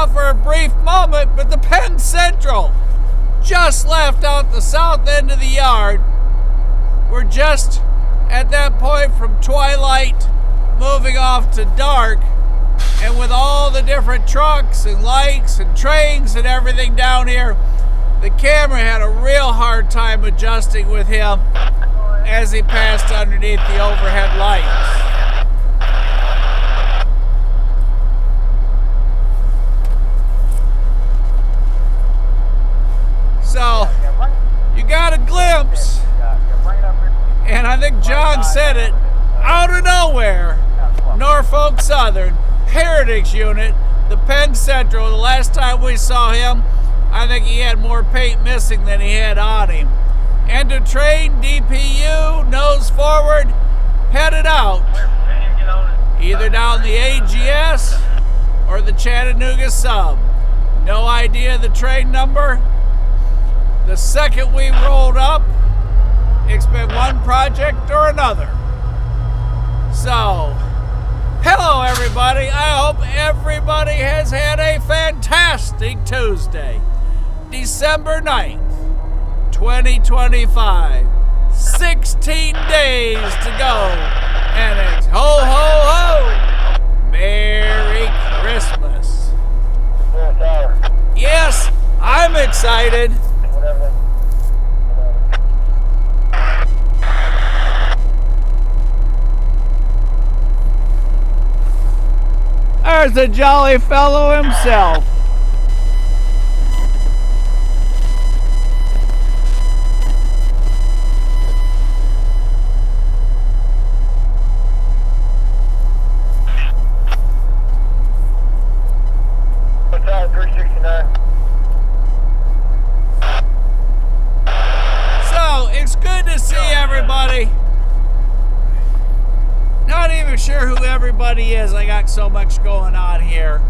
out for a brief moment, but the Penn Central just left out the south end of the yard. We're just at that point from twilight moving off to dark, and with all the different trucks and lights and trains and everything down here, the camera had a real hard time adjusting with him as he passed underneath the overhead lights. So, you got a glimpse, and I think John said it, out of nowhere, Norfolk Southern Heritage Unit, the Penn Central. The last time we saw him, I think he had more paint missing than he had on him. And the train, DPU, nose forward, headed out, either down the AGS or the Chattanooga sub. No idea the train number. The second we rolled up, expect one project or another. So, hello everybody. I hope everybody has had a fantastic Tuesday. December 9th, 2025. 16 days to go. And it's ho ho ho. Merry Christmas. Yes, I'm excited. There's the jolly fellow himself. What's up, 369? So, it's good to see everybody. Not even sure who everybody is. I got so much going on here.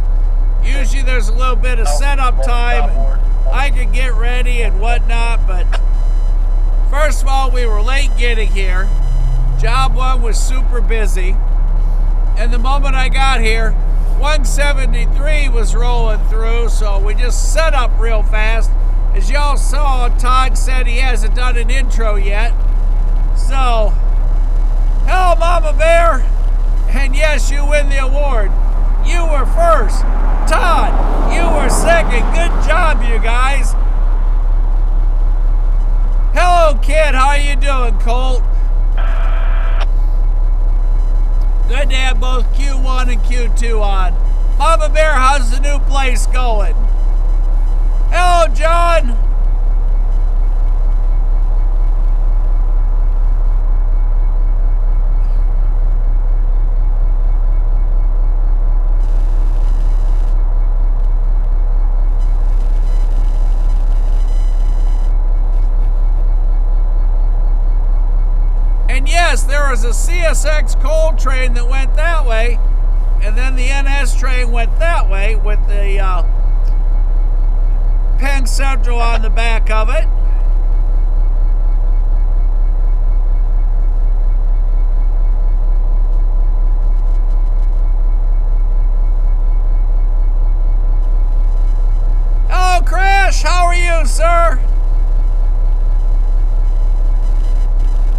Usually there's a little bit of setup time and I could get ready and whatnot, but first of all, we were late getting here. Job one was super busy. And the moment I got here, 173 was rolling through, so we just set up real fast. As y'all saw, Todd said he hasn't done an intro yet. So, hello, Mama Bear. And yes, you win the award. You were first. Todd, you were second. Good job, you guys. Hello, kid. How you doing, Colt? Good to have both Q1 and Q2 on. Mama Bear, how's the new place going? Hello, John. And yes, there was a CSX coal train that went that way, and then the NS train went that way with the Penn Central on the back of it. Hello, Crash. How are you, sir?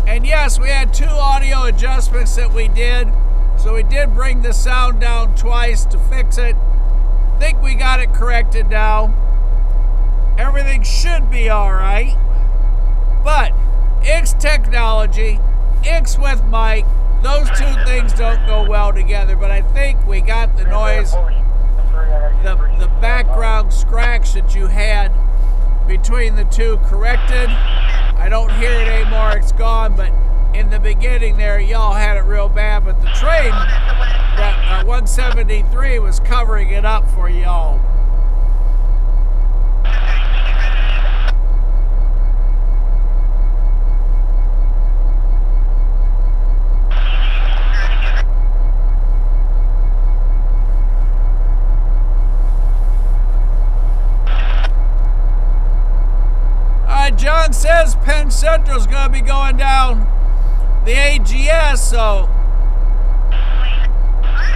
And yes, we had 2 audio adjustments that we did. So we did bring the sound down twice to fix it. I think we got it corrected now. Everything should be all right. But X technology, X with mic, those 2 things don't go well together. But I think we got the noise, the background scratch that you had between the 2 corrected. I don't hear it anymore, it's gone, but in the beginning there, y'all had it real bad, but the train, that 173 was covering it up for y'all. John says Penn Central's going to be going down the AGS, so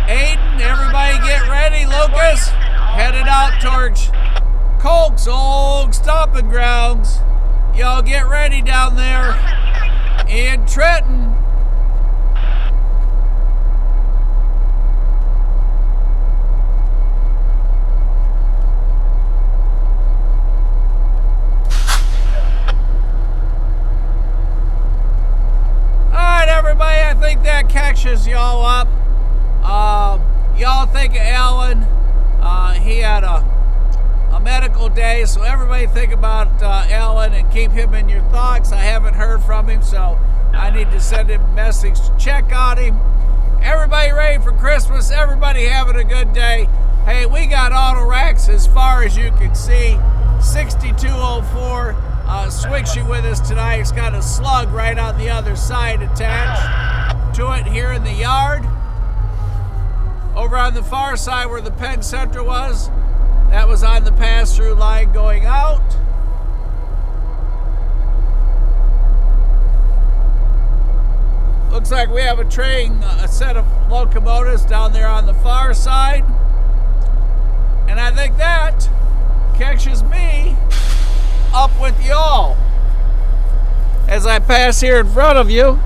Aiden, everybody get ready. Lucas, headed out towards Colk's old stomping grounds. Y'all get ready down there in Trenton. Alright, everybody, I think that catches y'all up. Y'all think of Alan. He had a medical day, so everybody think about Alan and keep him in your thoughts. I haven't heard from him, so I need to send him a message to check on him. Everybody ready for Christmas? Everybody having a good day? Hey, we got auto racks as far as you can see. 6204 switching with us tonight. It's got a slug right on the other side attached to it here in the yard. Over on the far side where the Penn Central was, that was on the pass-through line going out. Looks like we have a set of locomotives down there on the far side. And I think that catches me up with y'all as I pass here in front of you.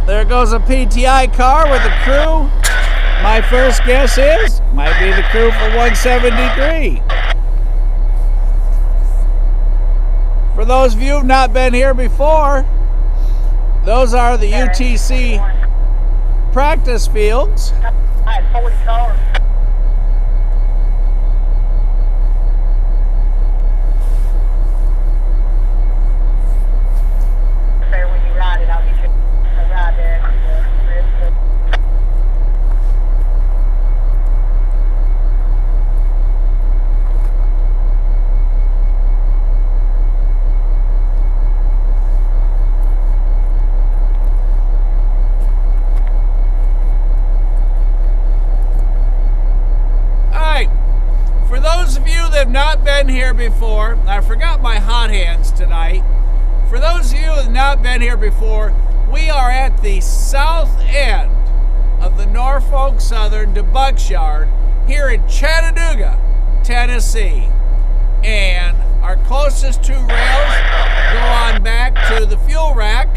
There goes a PTI car with a crew. My first guess is, might be the crew for 173. For those of you who've not been here before, those are the UTC practice fields. I had 40 cars. When you ride it, I'll get you a ride there. For those of you that have not been here before, I forgot my hot hands tonight. For those of you that have not been here before, we are at the south end of the Norfolk Southern DeButts yard here in Chattanooga, Tennessee. And our closest two rails go on back to the fuel rack.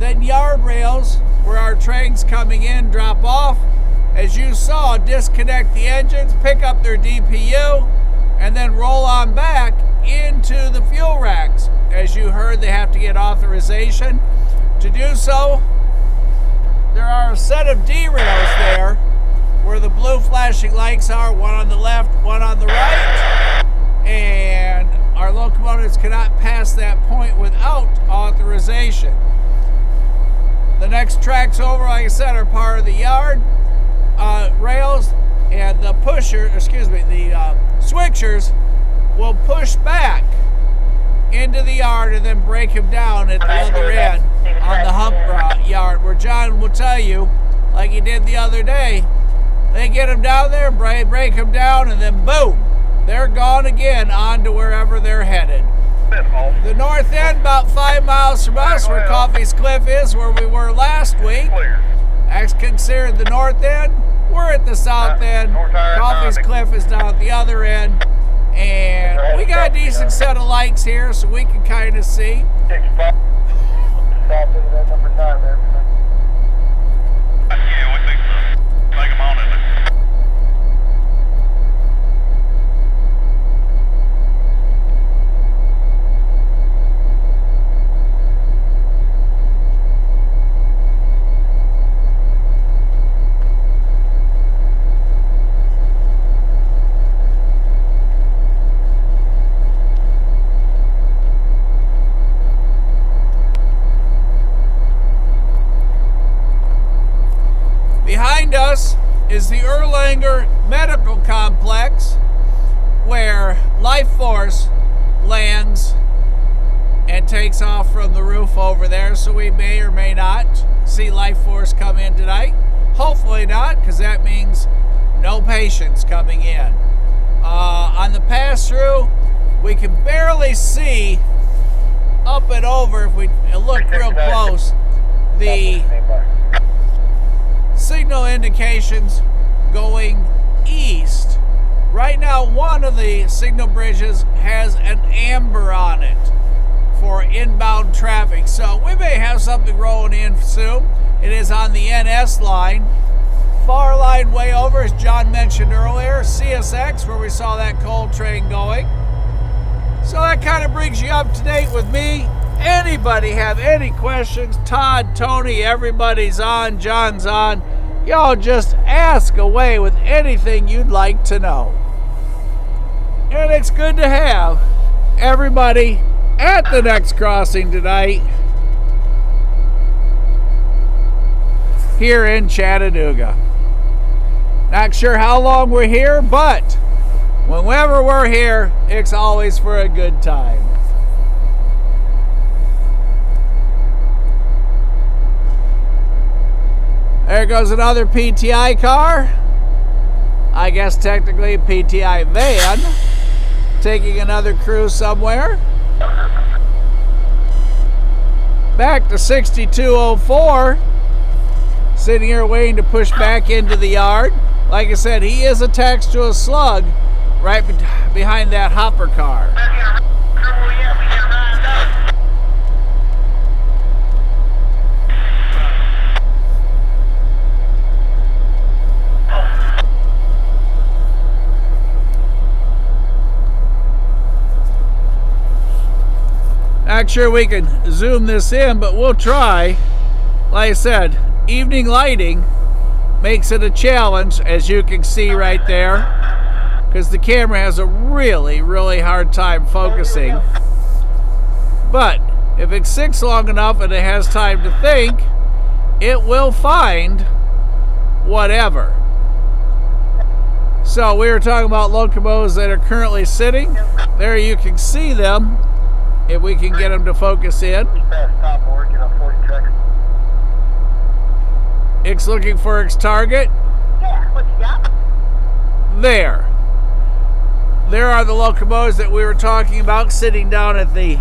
Then yard rails where our trains coming in drop off. As you saw, disconnect the engines, pick up their DPU, and then roll on back into the fuel racks. As you heard, they have to get authorization to do so. There are a set of derails there where the blue flashing lights are, one on the left, one on the right. And our locomotives cannot pass that point without authorization. The next tracks over, like I said, are part of the yard. Rails and the switchers will push back into the yard and then break them down at the other end on the hump yard, where John will tell you, like he did the other day, they get them down there, break them down, and then boom, they're gone again on to wherever they're headed. The north end, about 5 miles from us, where Coffey's Cliff is, where we were last week. That's considered the north end. We're at the south end. Coffey's Cliff is down at the other end. And we got a decent set of lights here so we can kind of see. Yeah, we think so. Take them on in there. Behind us is the Erlanger Medical Complex, where Life Force lands and takes off from the roof over there, so we may or may not see Life Force come in tonight. Hopefully not, because that means no patients coming in. On the pass-through, we can barely see up and over, if we look real close, the signal indications going east. Right now, one of the signal bridges has an amber on it for inbound traffic. So we may have something rolling in soon. It is on the NS line. Far line way over, as John mentioned earlier, CSX, where we saw that coal train going. So that kind of brings you up to date with me. Anybody have any questions? Todd, Tony, everybody's on, John's on. Y'all just ask away with anything you'd like to know. And it's good to have everybody at the next crossing tonight here in Chattanooga. Not sure how long we're here, but whenever we're here, it's always for a good time. There goes another PTI car. I guess technically a PTI van. Taking another crew somewhere. Back to 6204. Sitting here waiting to push back into the yard. Like I said, he is attached to a slug right behind that hopper car. Not sure we can zoom this in, but we'll try. Like I said, evening lighting makes it a challenge, as you can see right there, because the camera has a really, really hard time focusing. But if it sits long enough and it has time to think, it will find whatever. So we were talking about locomotives that are currently sitting. There you can see them, if we can get them to focus in. It's looking for its target. Yeah, what you got? There. There are the locomotives that we were talking about sitting down at the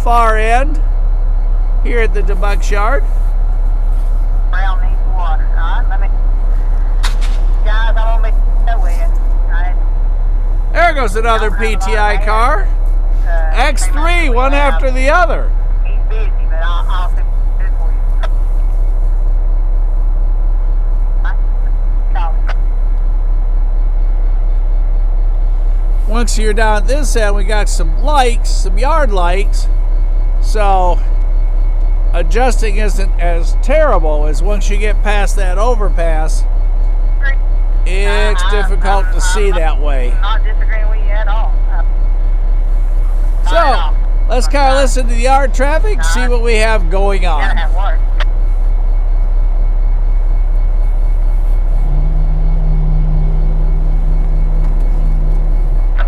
far end here at the DeButts yard. Brown needs water. All right, let me. Guys, I'm going to make that with you. Right. There goes another PTI car. X3, one after the other. He's busy, but I'll fix it for you. Once you're down at this end, we got some lights, some yard lights. So adjusting isn't as terrible as once you get past that overpass. It's difficult to see that way. I'm not disagreeing with you at all. So let's kind of listen to the yard traffic, see what we have going Gotta on. have water.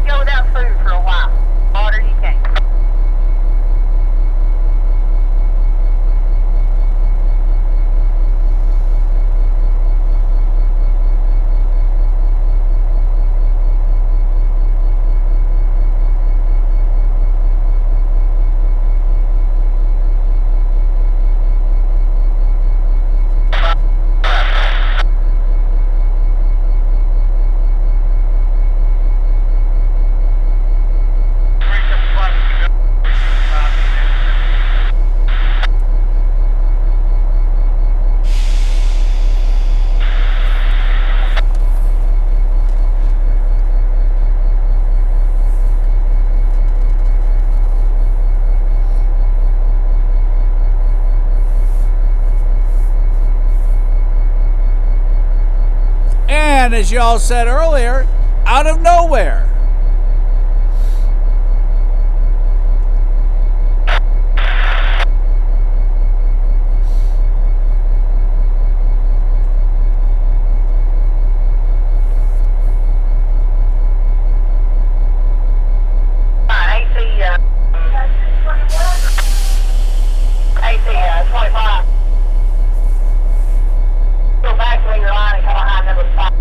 Go without food for a while. Water you can't. And as y'all said earlier, out of nowhere, AC 25. Go back to your line and come behind number 5.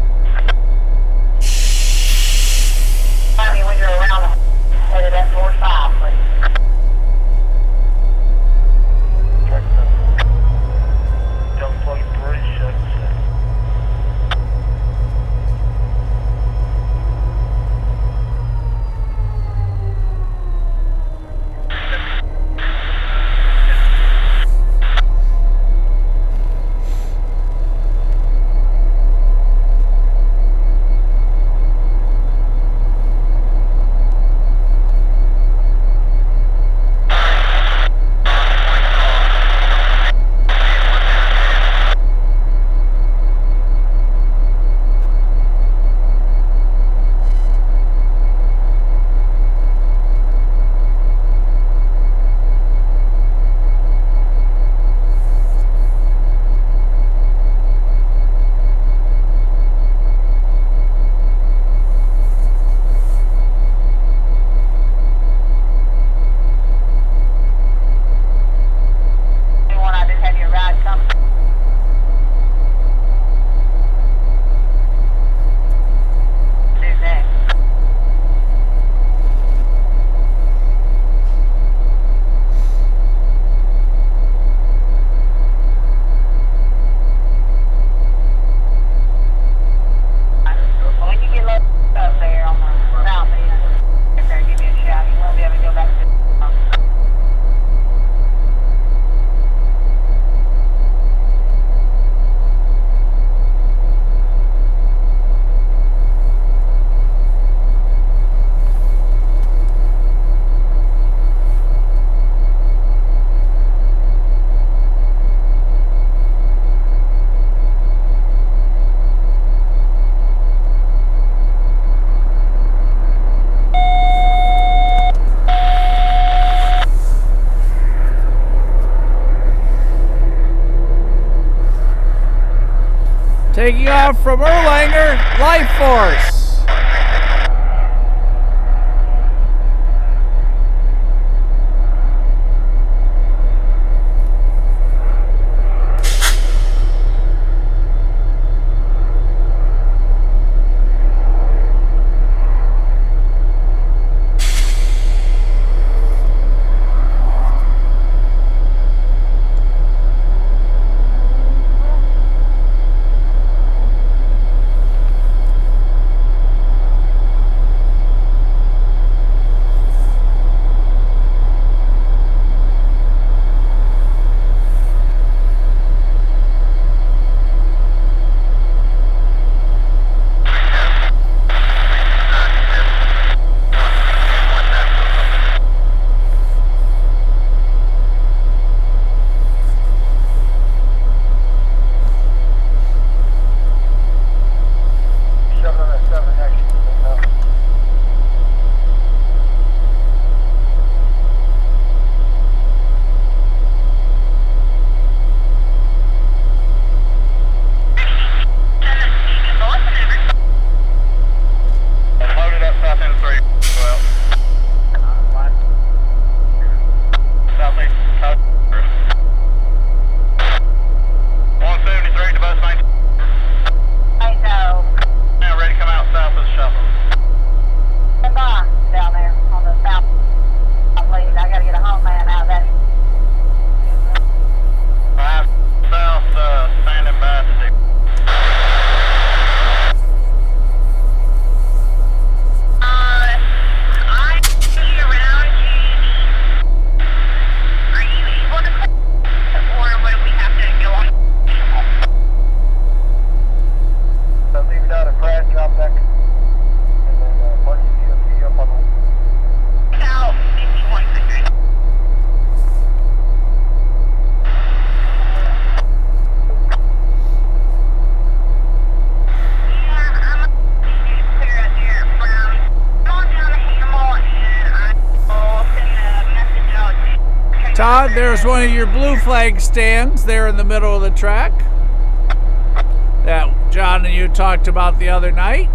Taking off from Erlanger, Life Force. Todd, there's one of your blue flag stands there in the middle of the track that John and you talked about the other night.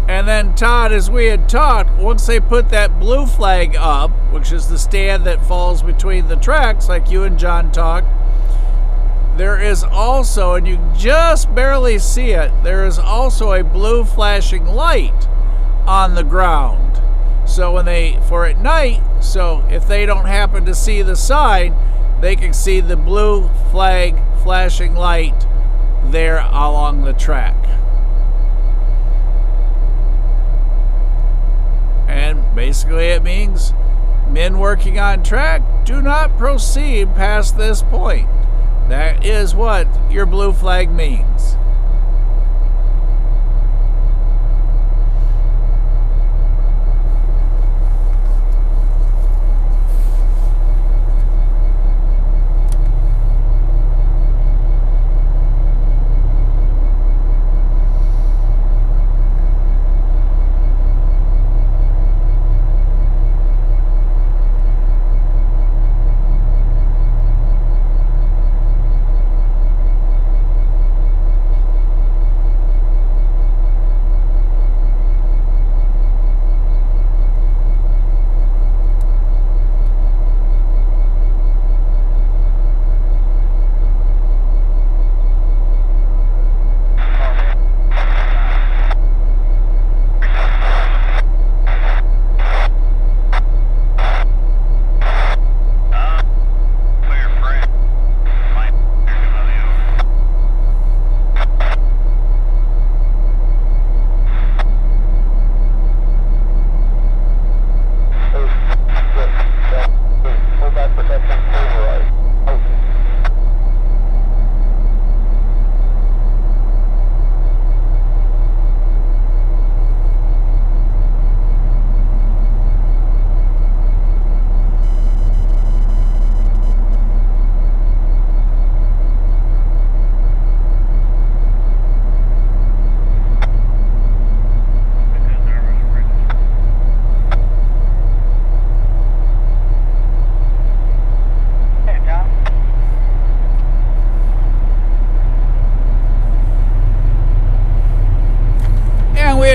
And then Todd, as we had talked, once they put that blue flag up, which is the stand that falls between the tracks, like you and John talked, there is also, and you just barely see it, there is also a blue flashing light on the ground. So for at night, so if they don't happen to see the sign, they can see the blue flag flashing light there along the track. And basically it means men working on track do not proceed past this point. That is what your blue flag means.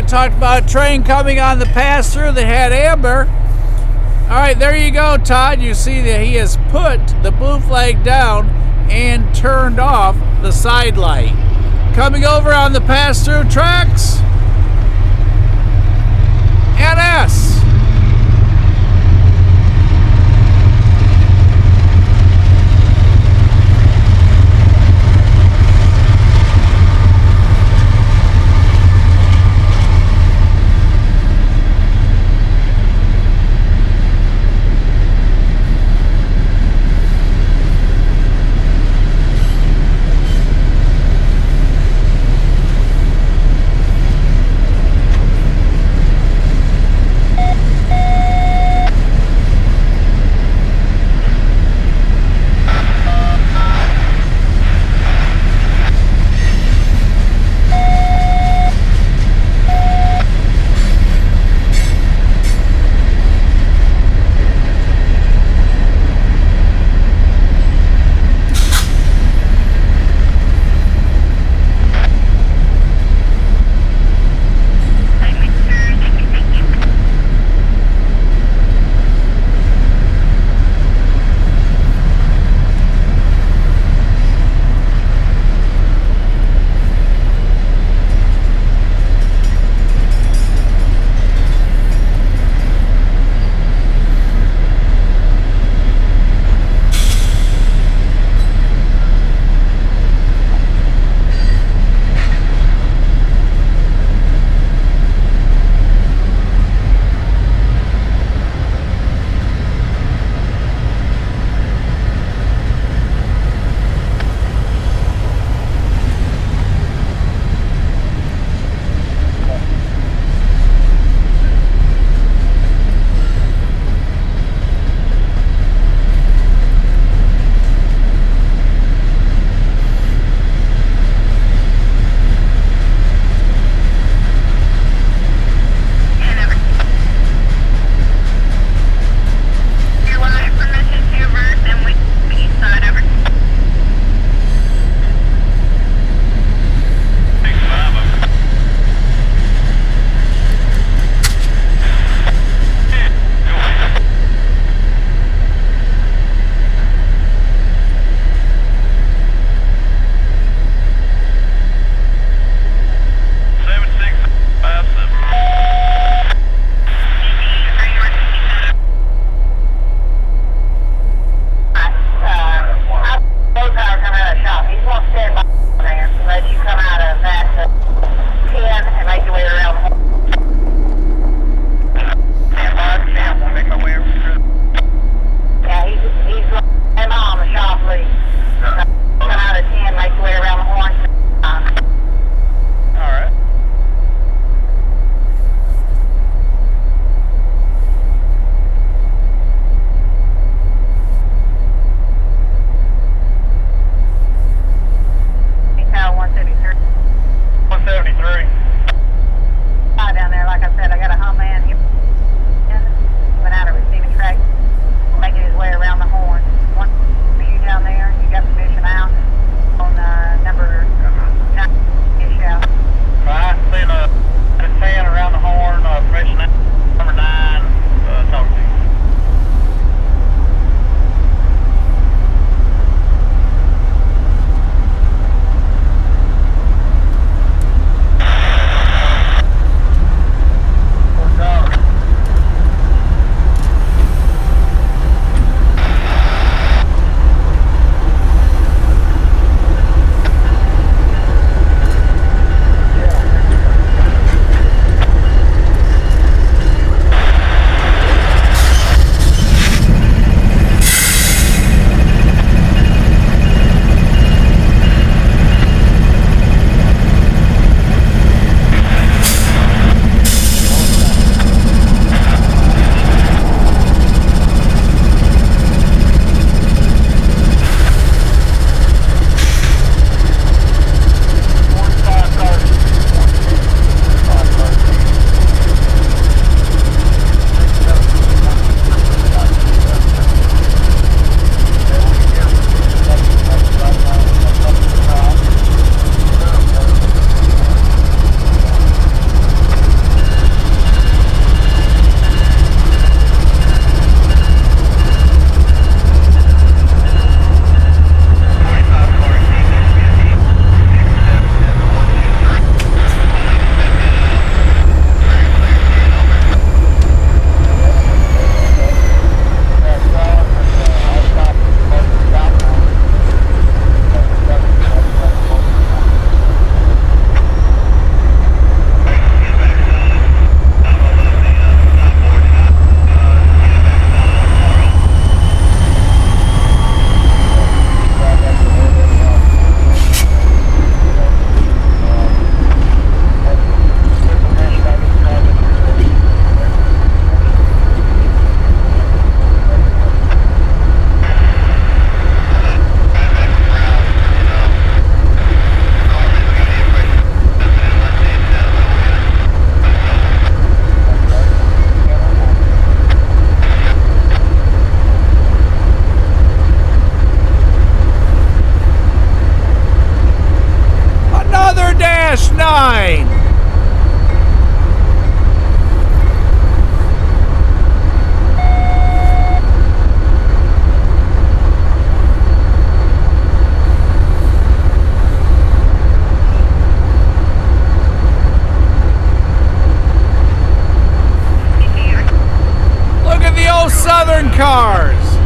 talked about a train coming on the pass-through that had amber. All right, there you go, Todd. You see that he has put the blue flag down and turned off the side light. Coming over on the pass-through tracks, NS. cars.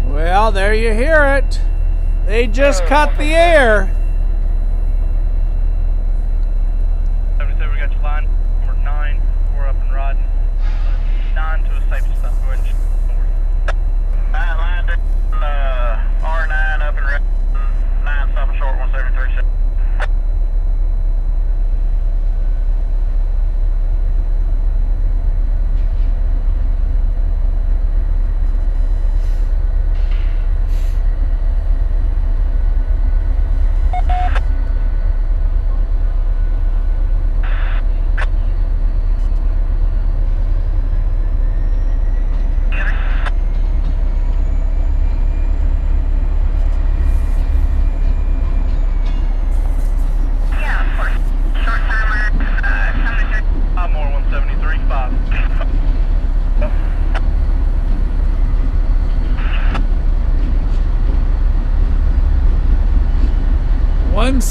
Well, there you hear it. They just cut the air. 77, we got your line. We're 9. We're up and riding. 9 to a safety stop. Go ahead and north. Line R9 up and riding. 9 stopping short, 173.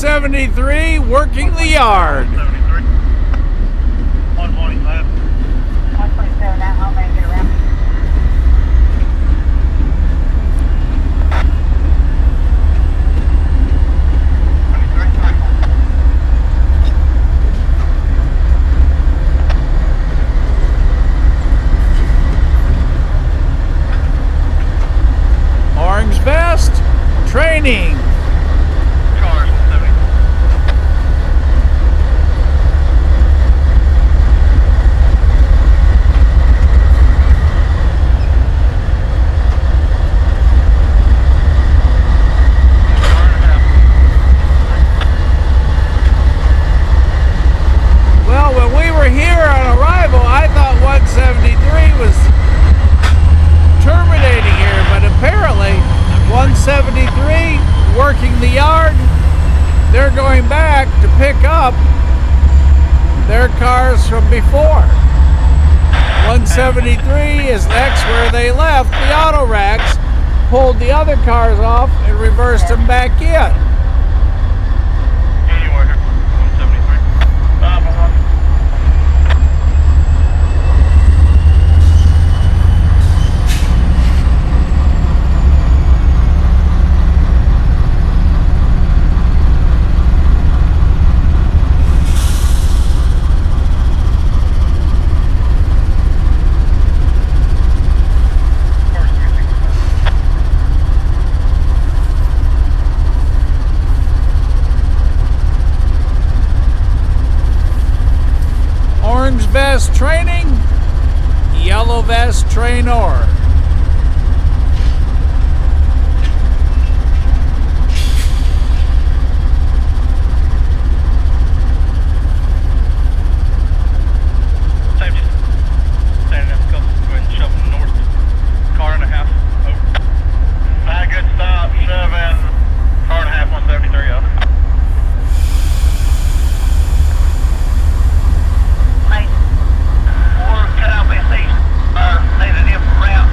173 working the yard. 73. 145. 127 now, I'll make it around. Orange vest, training. Cars 70. Well, when we were here on arrival, I thought 173 was terminating here, but apparently 173 working the yard. They're going back to pick up their cars from before. 173 is next where they left. The auto racks pulled the other cars off and reversed them back in. Anywhere here. 173. 511. Orange vest training, yellow vest trainer. Safety. Standing up, go ahead and shove them north. Car and a half. Over. Good stop. Shoving. Car and a half. 173 up. Mate, or cut out by station, made a different route.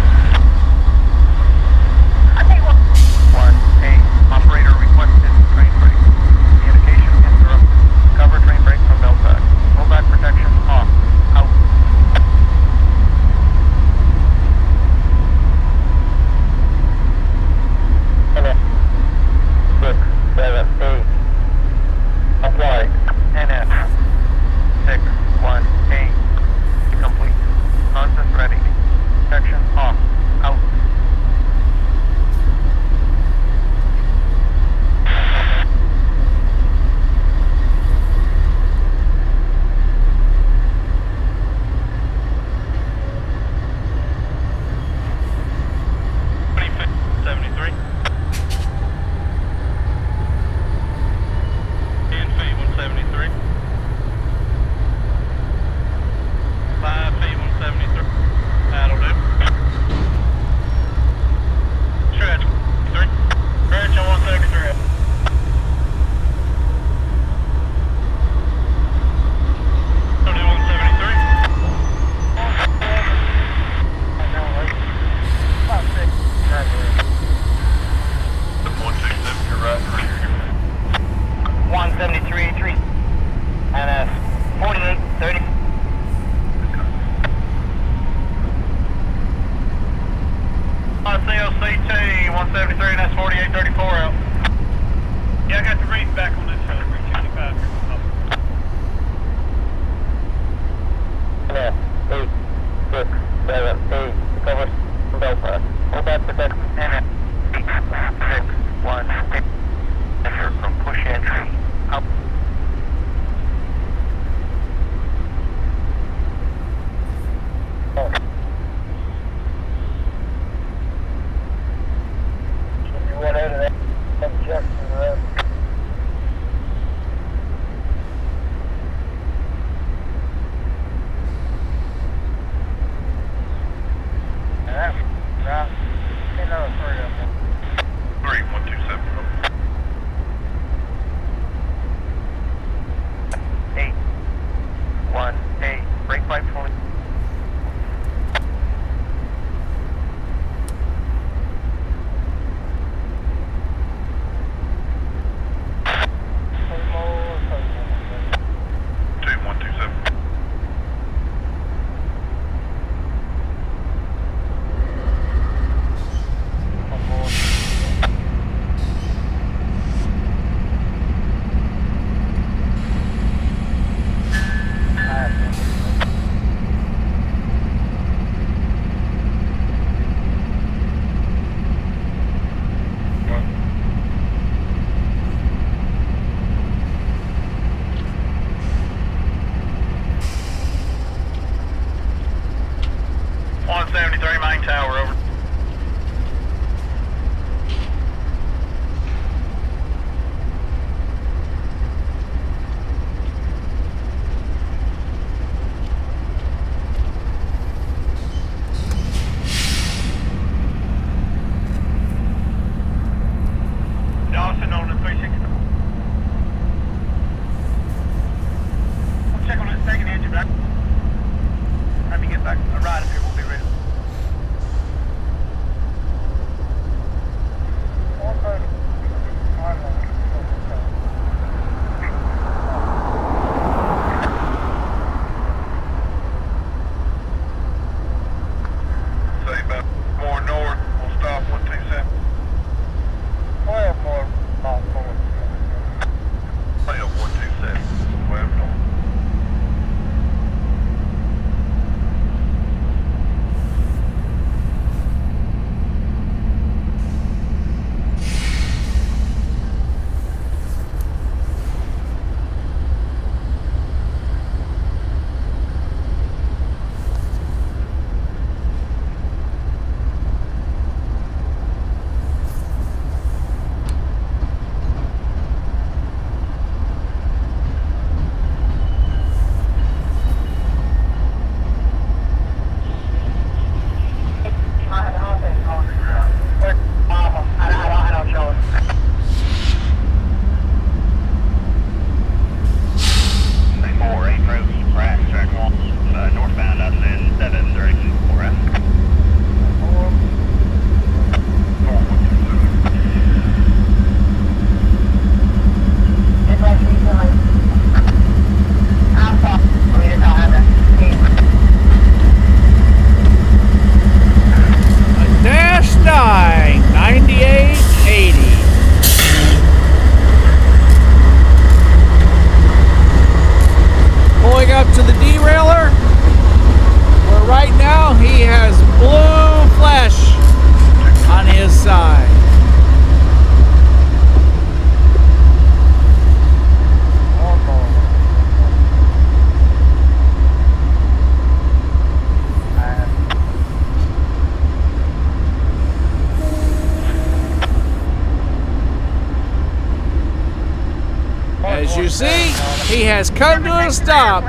see, he has come to a stop.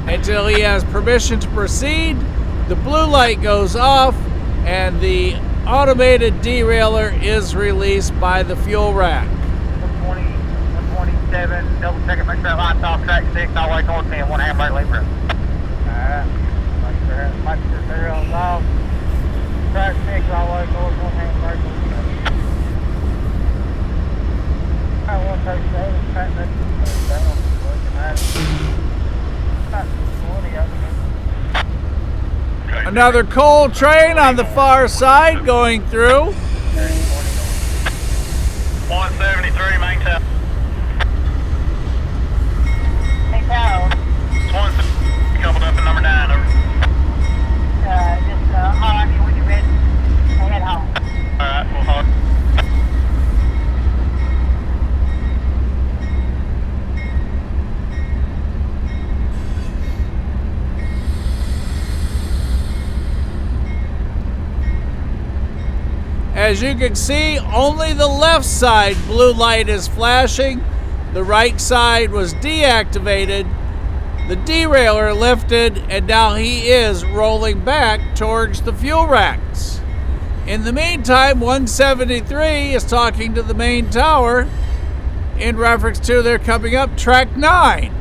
Until he has permission to proceed, the blue light goes off and the automated derailer is released by the fuel rack. 120, 127, double check it, make sure line's off, track 6, all the way north end, 1 handbrake lever. Alright, make sure zero's off, track 6, all the way north, 1 handbrake lever. 137, track 6, looking at it. Another coal train on the far side going through. 173, main town. Hey, Town. Coupled up in number 9, over. Just holler at me when you're ready. Head home. Alright, we'll hold. As you can see, only the left side blue light is flashing. The right side was deactivated. The derailer lifted, and now he is rolling back towards the fuel racks. In the meantime, 173 is talking to the main tower in reference to they're coming up track 9.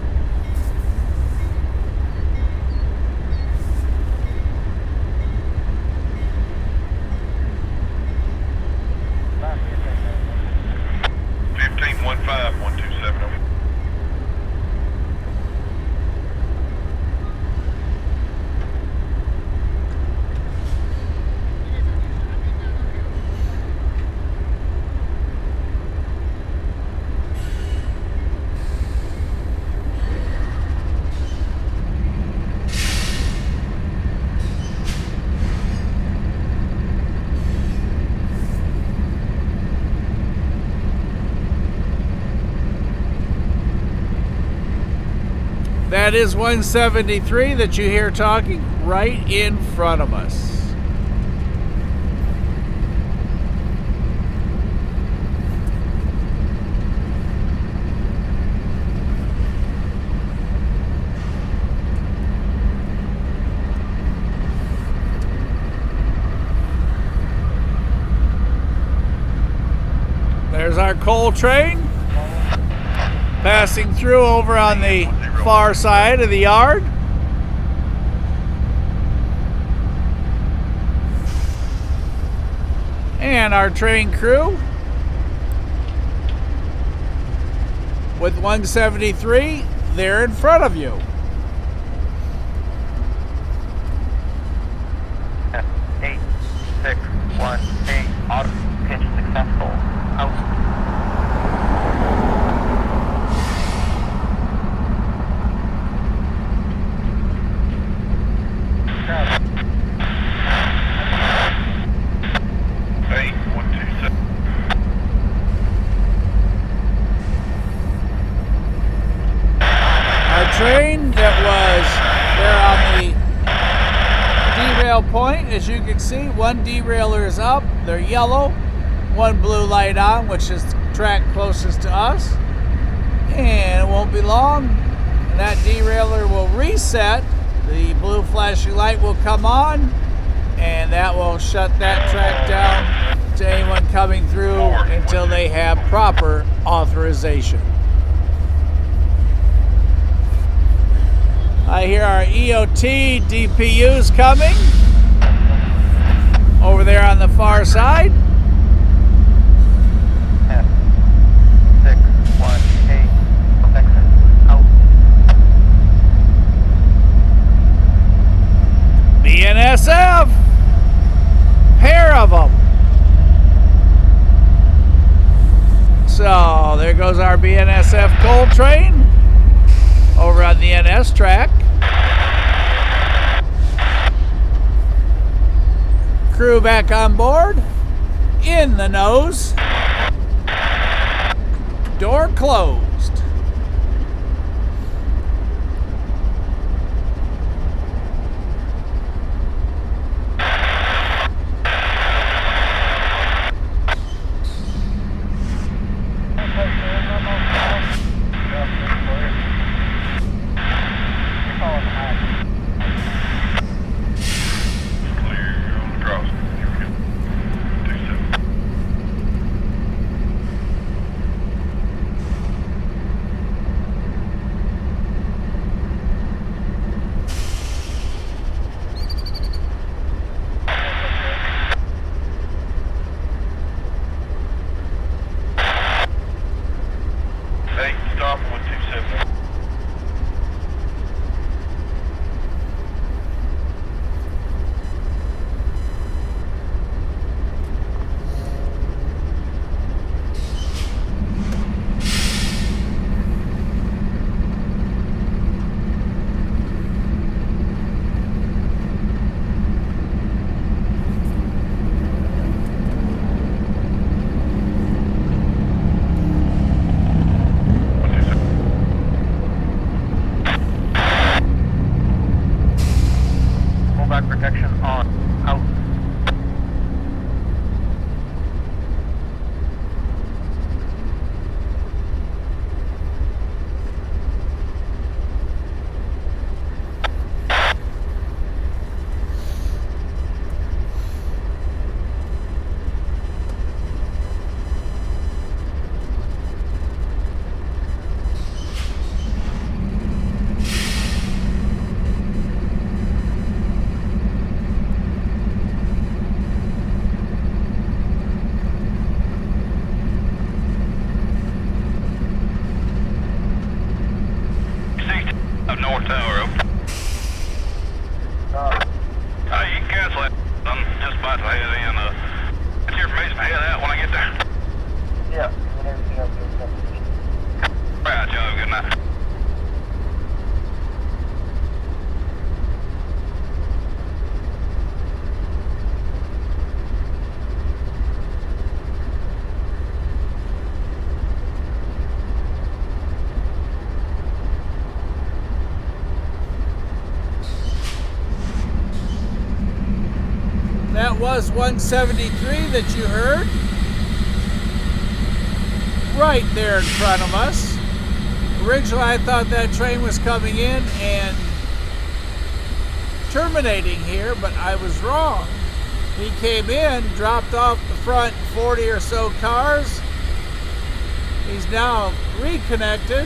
That is 173 that you hear talking right in front of us. There's our coal train passing through over on the far side of the yard. And our train crew with 173 there in front of you. 8, 6, 1, 8, auto pitch successful. Out. Train that was there on the derail point, as you can see, one derailer is up, they're yellow, one blue light on, which is the track closest to us, and it won't be long, and that derailer will reset, the blue flashing light will come on, and that will shut that track down to anyone coming through until they have proper authorization. I hear our EOT DPUs coming over there on the far side. 10, 6, 1, 8, exit, out. BNSF, pair of them. So there goes our BNSF coal train over on the NS track. Crew back on board, in the nose, door closed. Up North Tower, over. You can cancel it. I'm just about to head in. Get your information to head out when I get there. Yeah. All right, Joe. Good night. That was 173 that you heard. Right there in front of us. Originally I thought that train was coming in and terminating here, but I was wrong. He came in, dropped off the front 40 or so cars. He's now reconnected.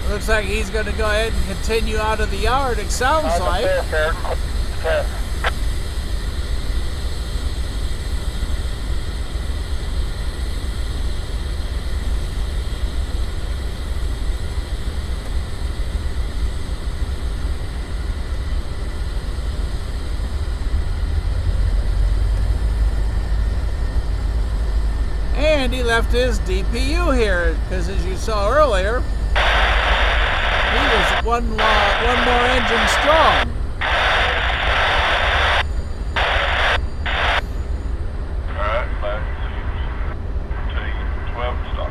Looks like he's going to go ahead and continue out of the yard, it sounds like. And he left his DPU here, because as you saw earlier, he was one more engine strong. Alright, 12 stop.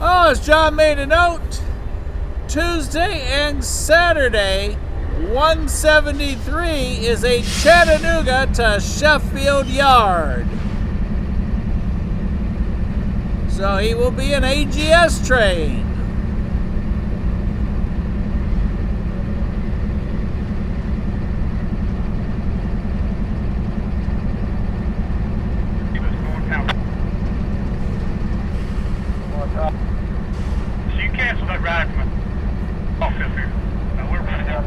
Oh, as John made a note, Tuesday and Saturday, 173 is a Chattanooga to Sheffield yard. So he will be an AGS train. So you cancel that ride from off up here. Now we're running out.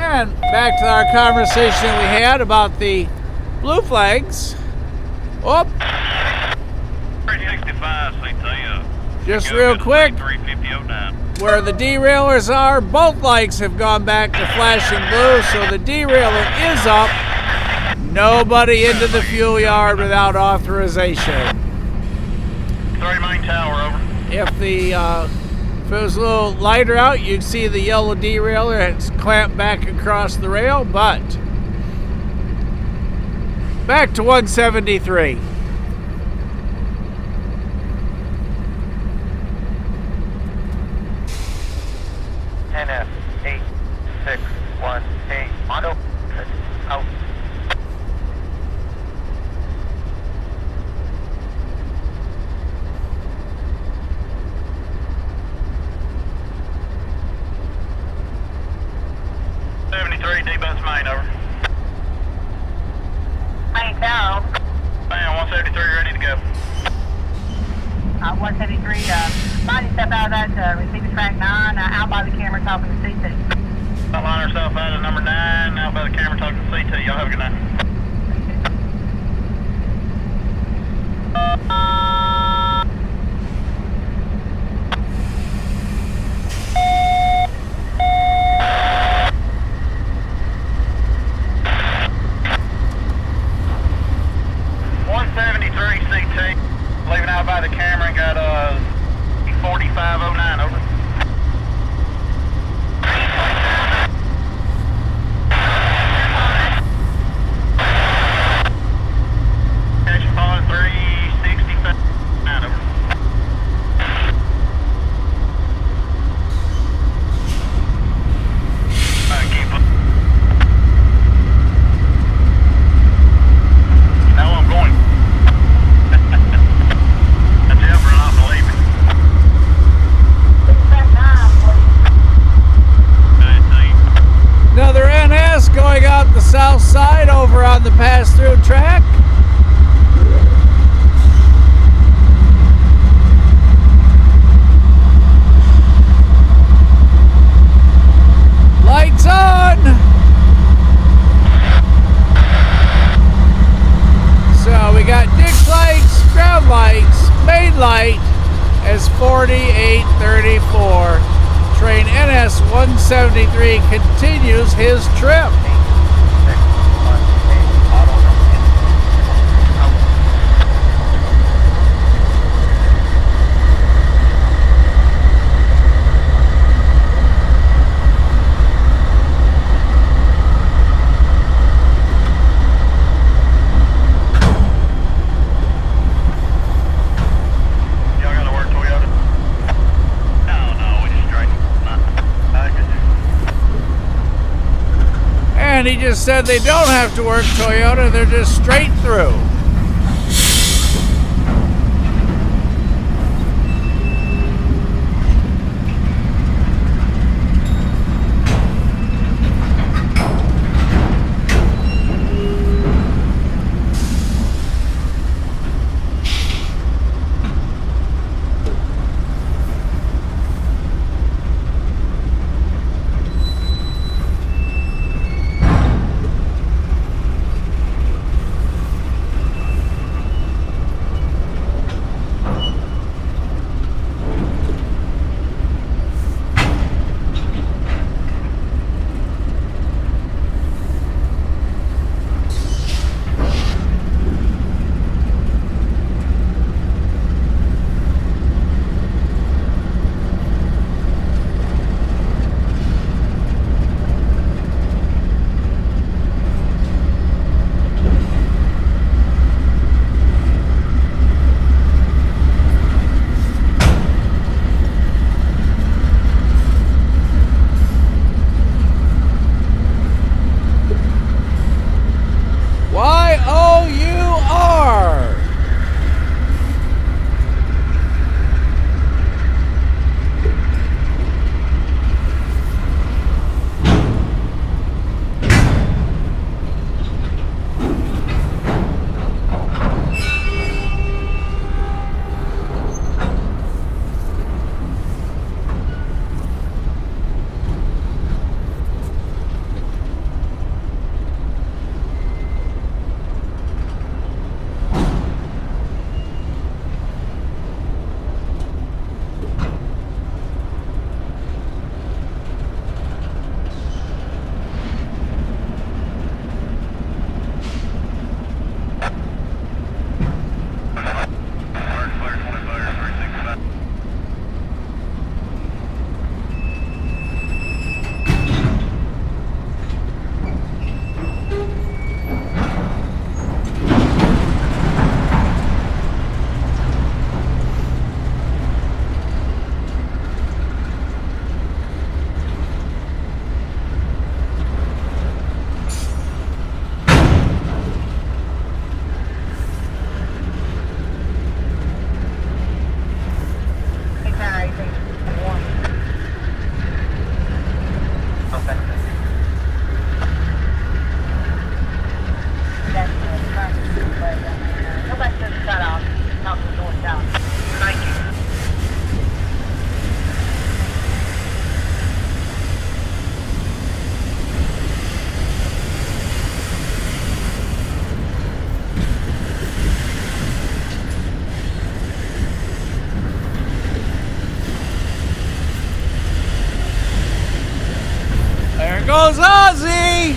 And back to our conversation we had about the blue flags. Oh, 365, just real quick, where the derailers are, both lights have gone back to flashing blue, so the derailer is up. Nobody into the fuel yard without authorization. 30 main tower, over. If it was a little lighter out, you'd see the yellow derailleur. It's clamped back across the rail, but back to 173. NF 867. 18, Mondo. Oh. DeButts main, over. Main down. Man, 173 ready to go. 173, mighty step out of that, receiving track 9, out by the camera talking to CT. Line herself out of number 9, out by the camera talking to CT. Y'all have a good night. Leaving out by the camera and got 4509 over. Station falling 365 over. Keep up. Now I'm going. Another NS going out the south side over on the pass-through track. Lights on! So we got ditch lights, ground lights, main light as 4834. Train NS 173 continues his trip. And he just said they don't have to work Toyota, they're just straight through. goes Ozzy!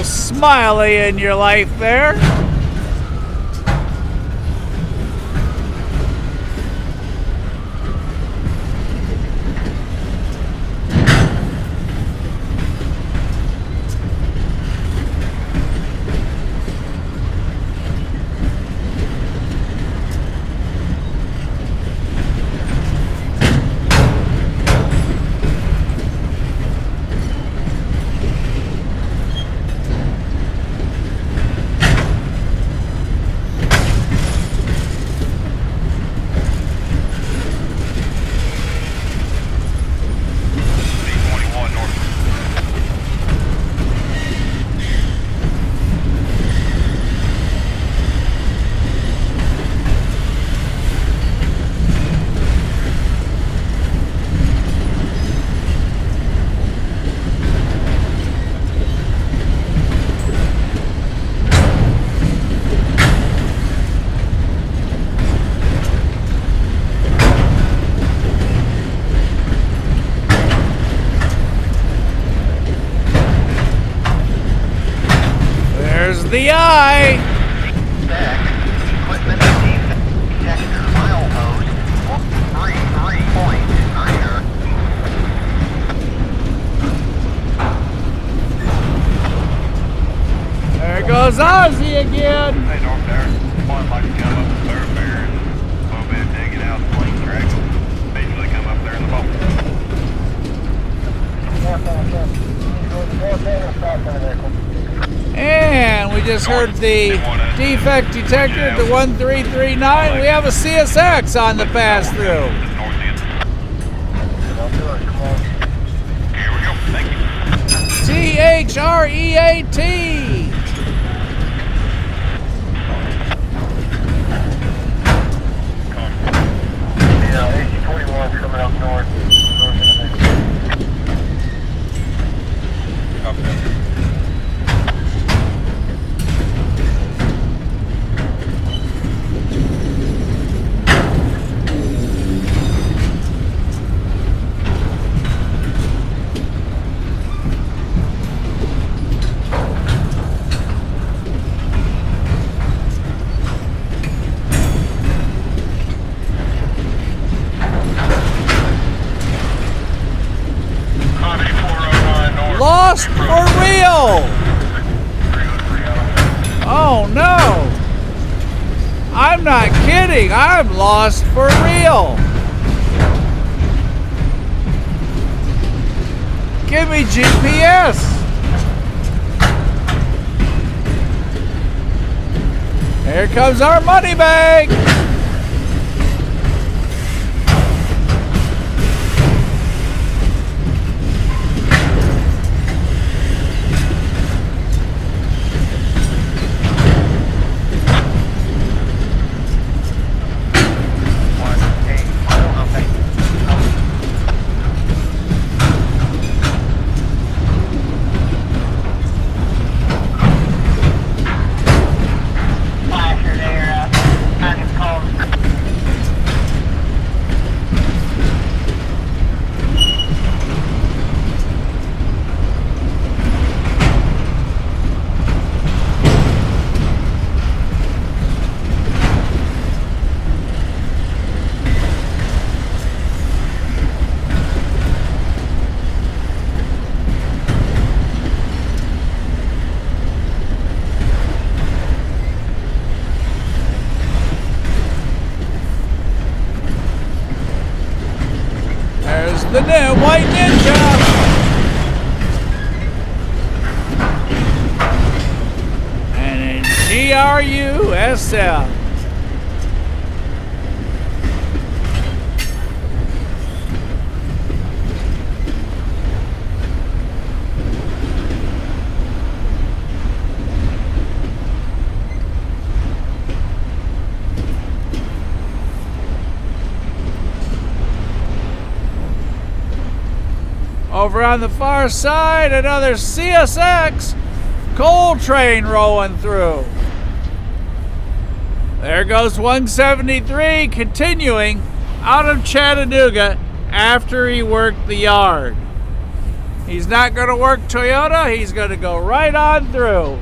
Smiley in your life there. The eye. Equipment detector milepost 133.9. There goes Ozzy again. Hey, North there. One like to come up the thoroughfare and a little bit of digging out the plain track. Basically come up there in the ball. And we just heard the defect detector to 1339. We have a CSX on the pass-through. Here we go. Thank you. THREAT. Yeah, AC-21 coming up north. lost for real. Oh no. I'm not kidding. I'm lost for real. Give me GPS. Here comes our money bag. The new white ninja. And in GRUSL. Over on the far side, another CSX coal train rolling through. There goes 173 continuing out of Chattanooga after he worked the yard. He's not going to work Toyota, he's going to go right on through.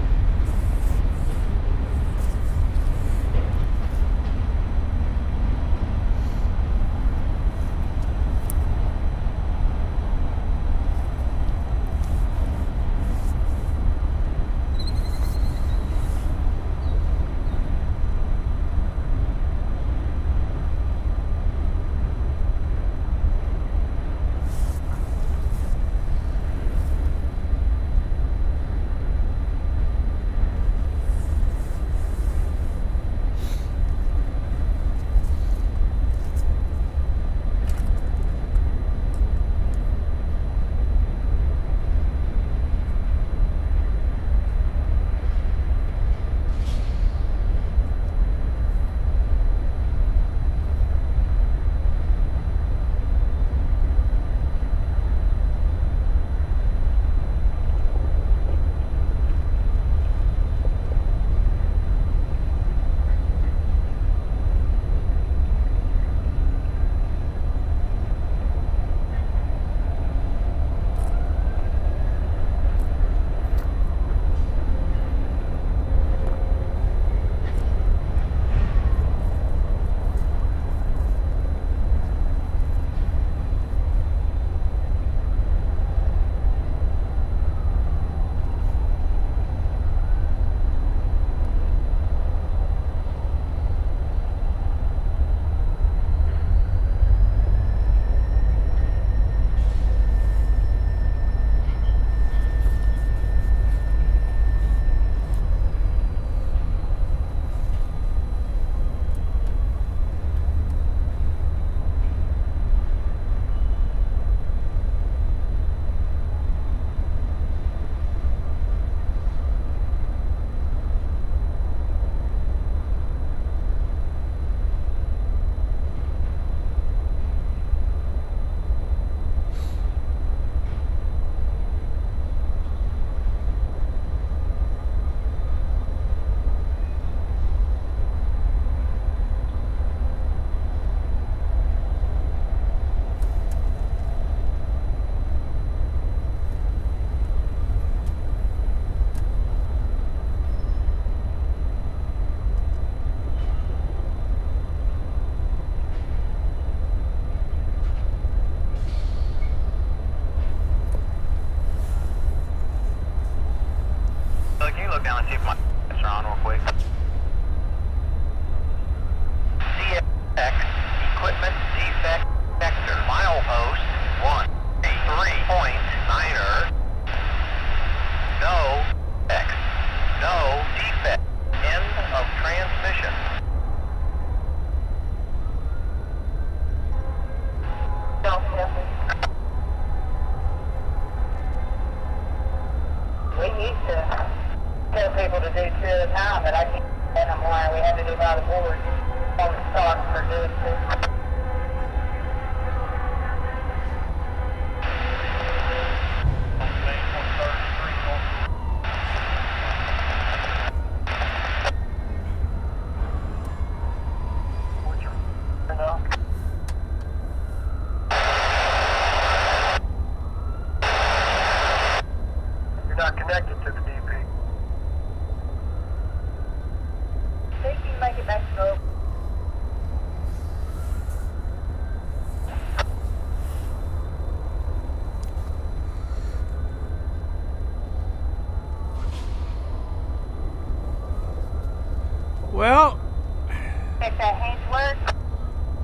Check that Hainsworth.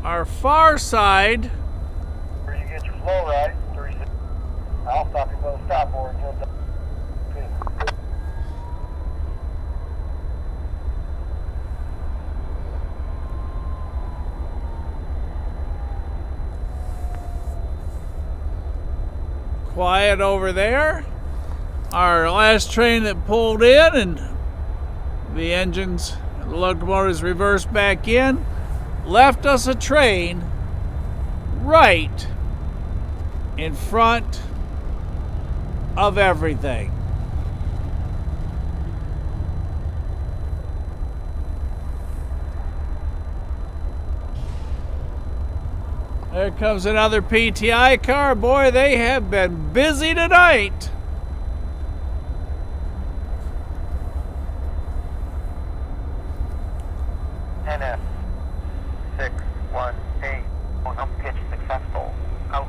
Our far side. Where you get your flow right. I'll stop you both stop or until done. Quiet over there. Our last train that pulled in, and the engines, the locomotives reversed back in, left us a train right in front of everything. There comes another PTI car. Boy, they have been busy tonight. NS 618. On pitch successful. Out.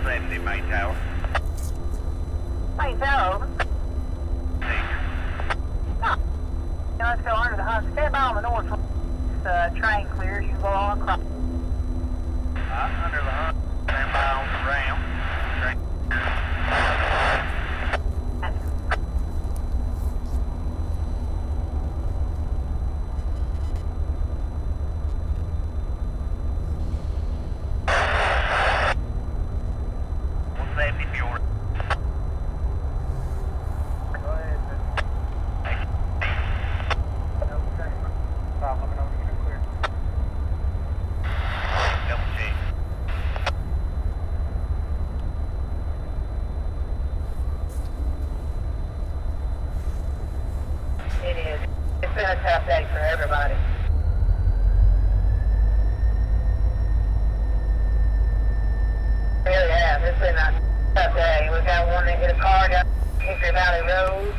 Safety, main tower. Main tower. Let's go under the hut. Stand by on the north. Train clear. You go on across. Under the hunt. Stand by on the ramp. One safety fuel. Go ahead. Stop. Let me know when you get clear. Double check. It is. It's been a tough day for everybody. It really has. It's been a tough day. We've got one that hit a car down Hickory Valley Road.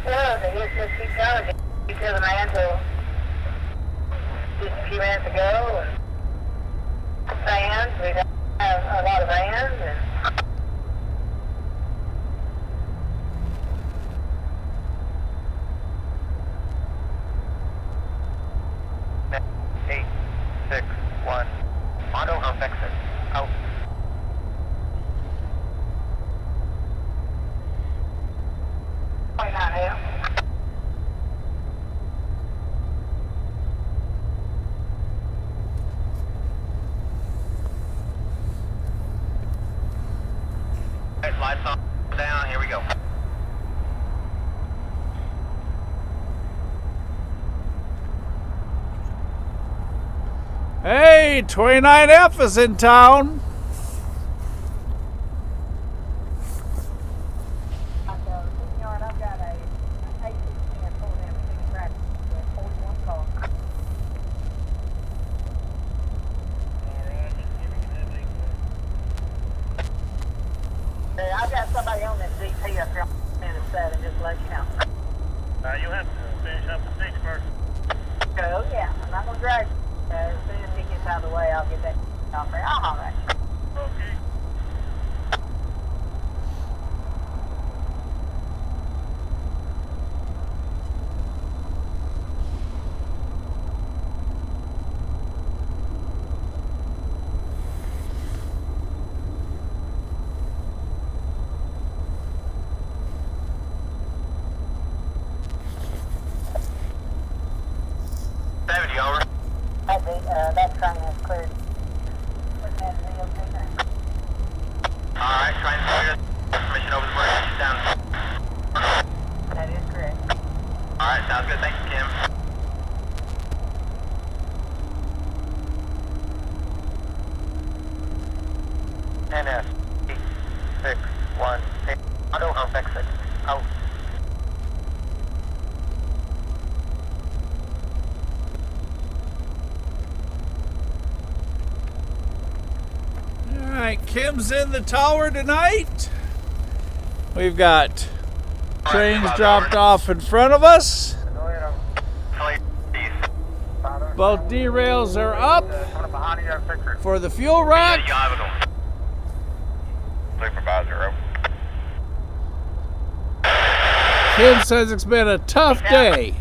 Well, they just keep going. Keep to the man till just a few minutes ago. And vans. We have a lot of vans. And 861. Auto, I'll fix it. Out. Lights on down. Here we go. Hey, 29F is in town. I've got a 816 pulled in between tracks with 41 cars. Hey, I've got somebody on this DP up here on minute 7, just to let you know. You'll have to finish up the 6 first. Oh, yeah, I'm not going to drag you. As soon as he gets out of the way, I'll get that off there. I'll holler at you. Okay. Over. That train is cleared. Put that in the okay there. Alright, train cleared. Permission over the bridge. Down. That is correct. Alright, sounds good. Thank you, Kim. NS 861. Auto, I'll fix it. Out. All right, Kim's in the tower tonight. We've got trains dropped off in front of us. Go ahead. Clear. East. Father. Both derails are up for the fuel rack. Supervisor, over. Kim says it's been a tough day.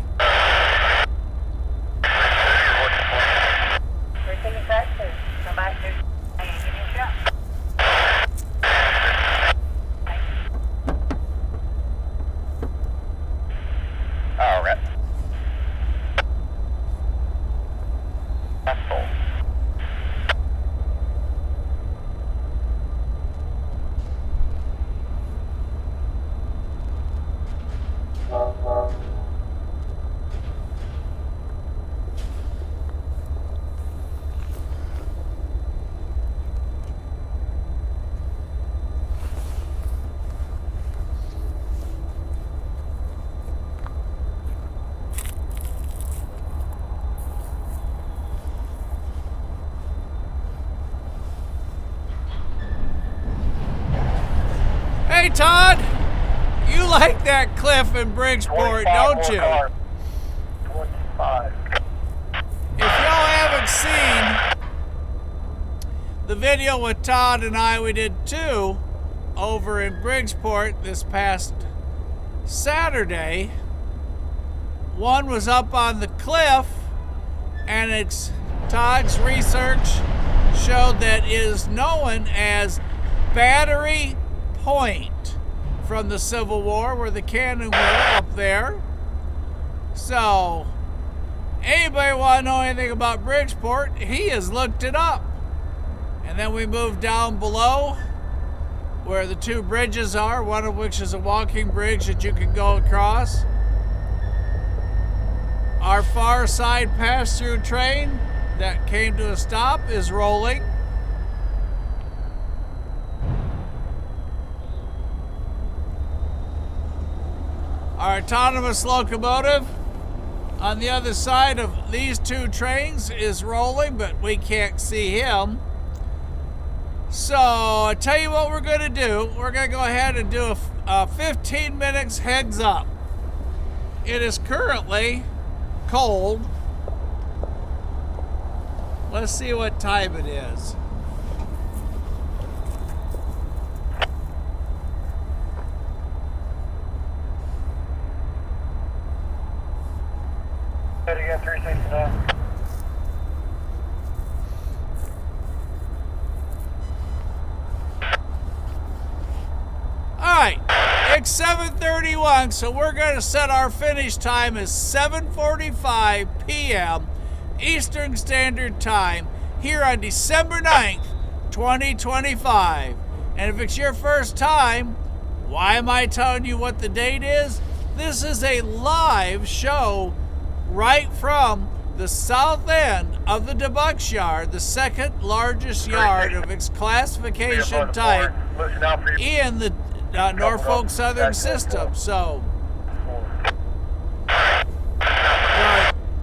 All right. That's full. Hey Todd, you like that cliff in Bridgeport, don't you? 25. If y'all haven't seen the video with Todd and I, we did two over in Bridgeport this past Saturday. One was up on the cliff, and it's Todd's research showed that it is known as Battery Point from the Civil War, where the cannon went up there. So anybody want to know anything about Bridgeport, he has looked it up. And then we moved down below where the two bridges are, one of which is a walking bridge that you can go across. Our far side pass-through train that came to a stop is rolling. Our autonomous locomotive on the other side of these two trains is rolling, but we can't see him. So I tell you what we're going to do. We're going to go ahead and do a 15 minutes heads up. It is currently cold. Let's see what time it is. You got 369. All right, it's 7:31, so we're going to set our finish time as 7:45 p.m. Eastern Standard Time here on December 9th, 2025. And if it's your first time, why am I telling you what the date is? This is a live show right from the south end of the DeButts yard, the second largest yard of its classification type in the Norfolk Southern system. So,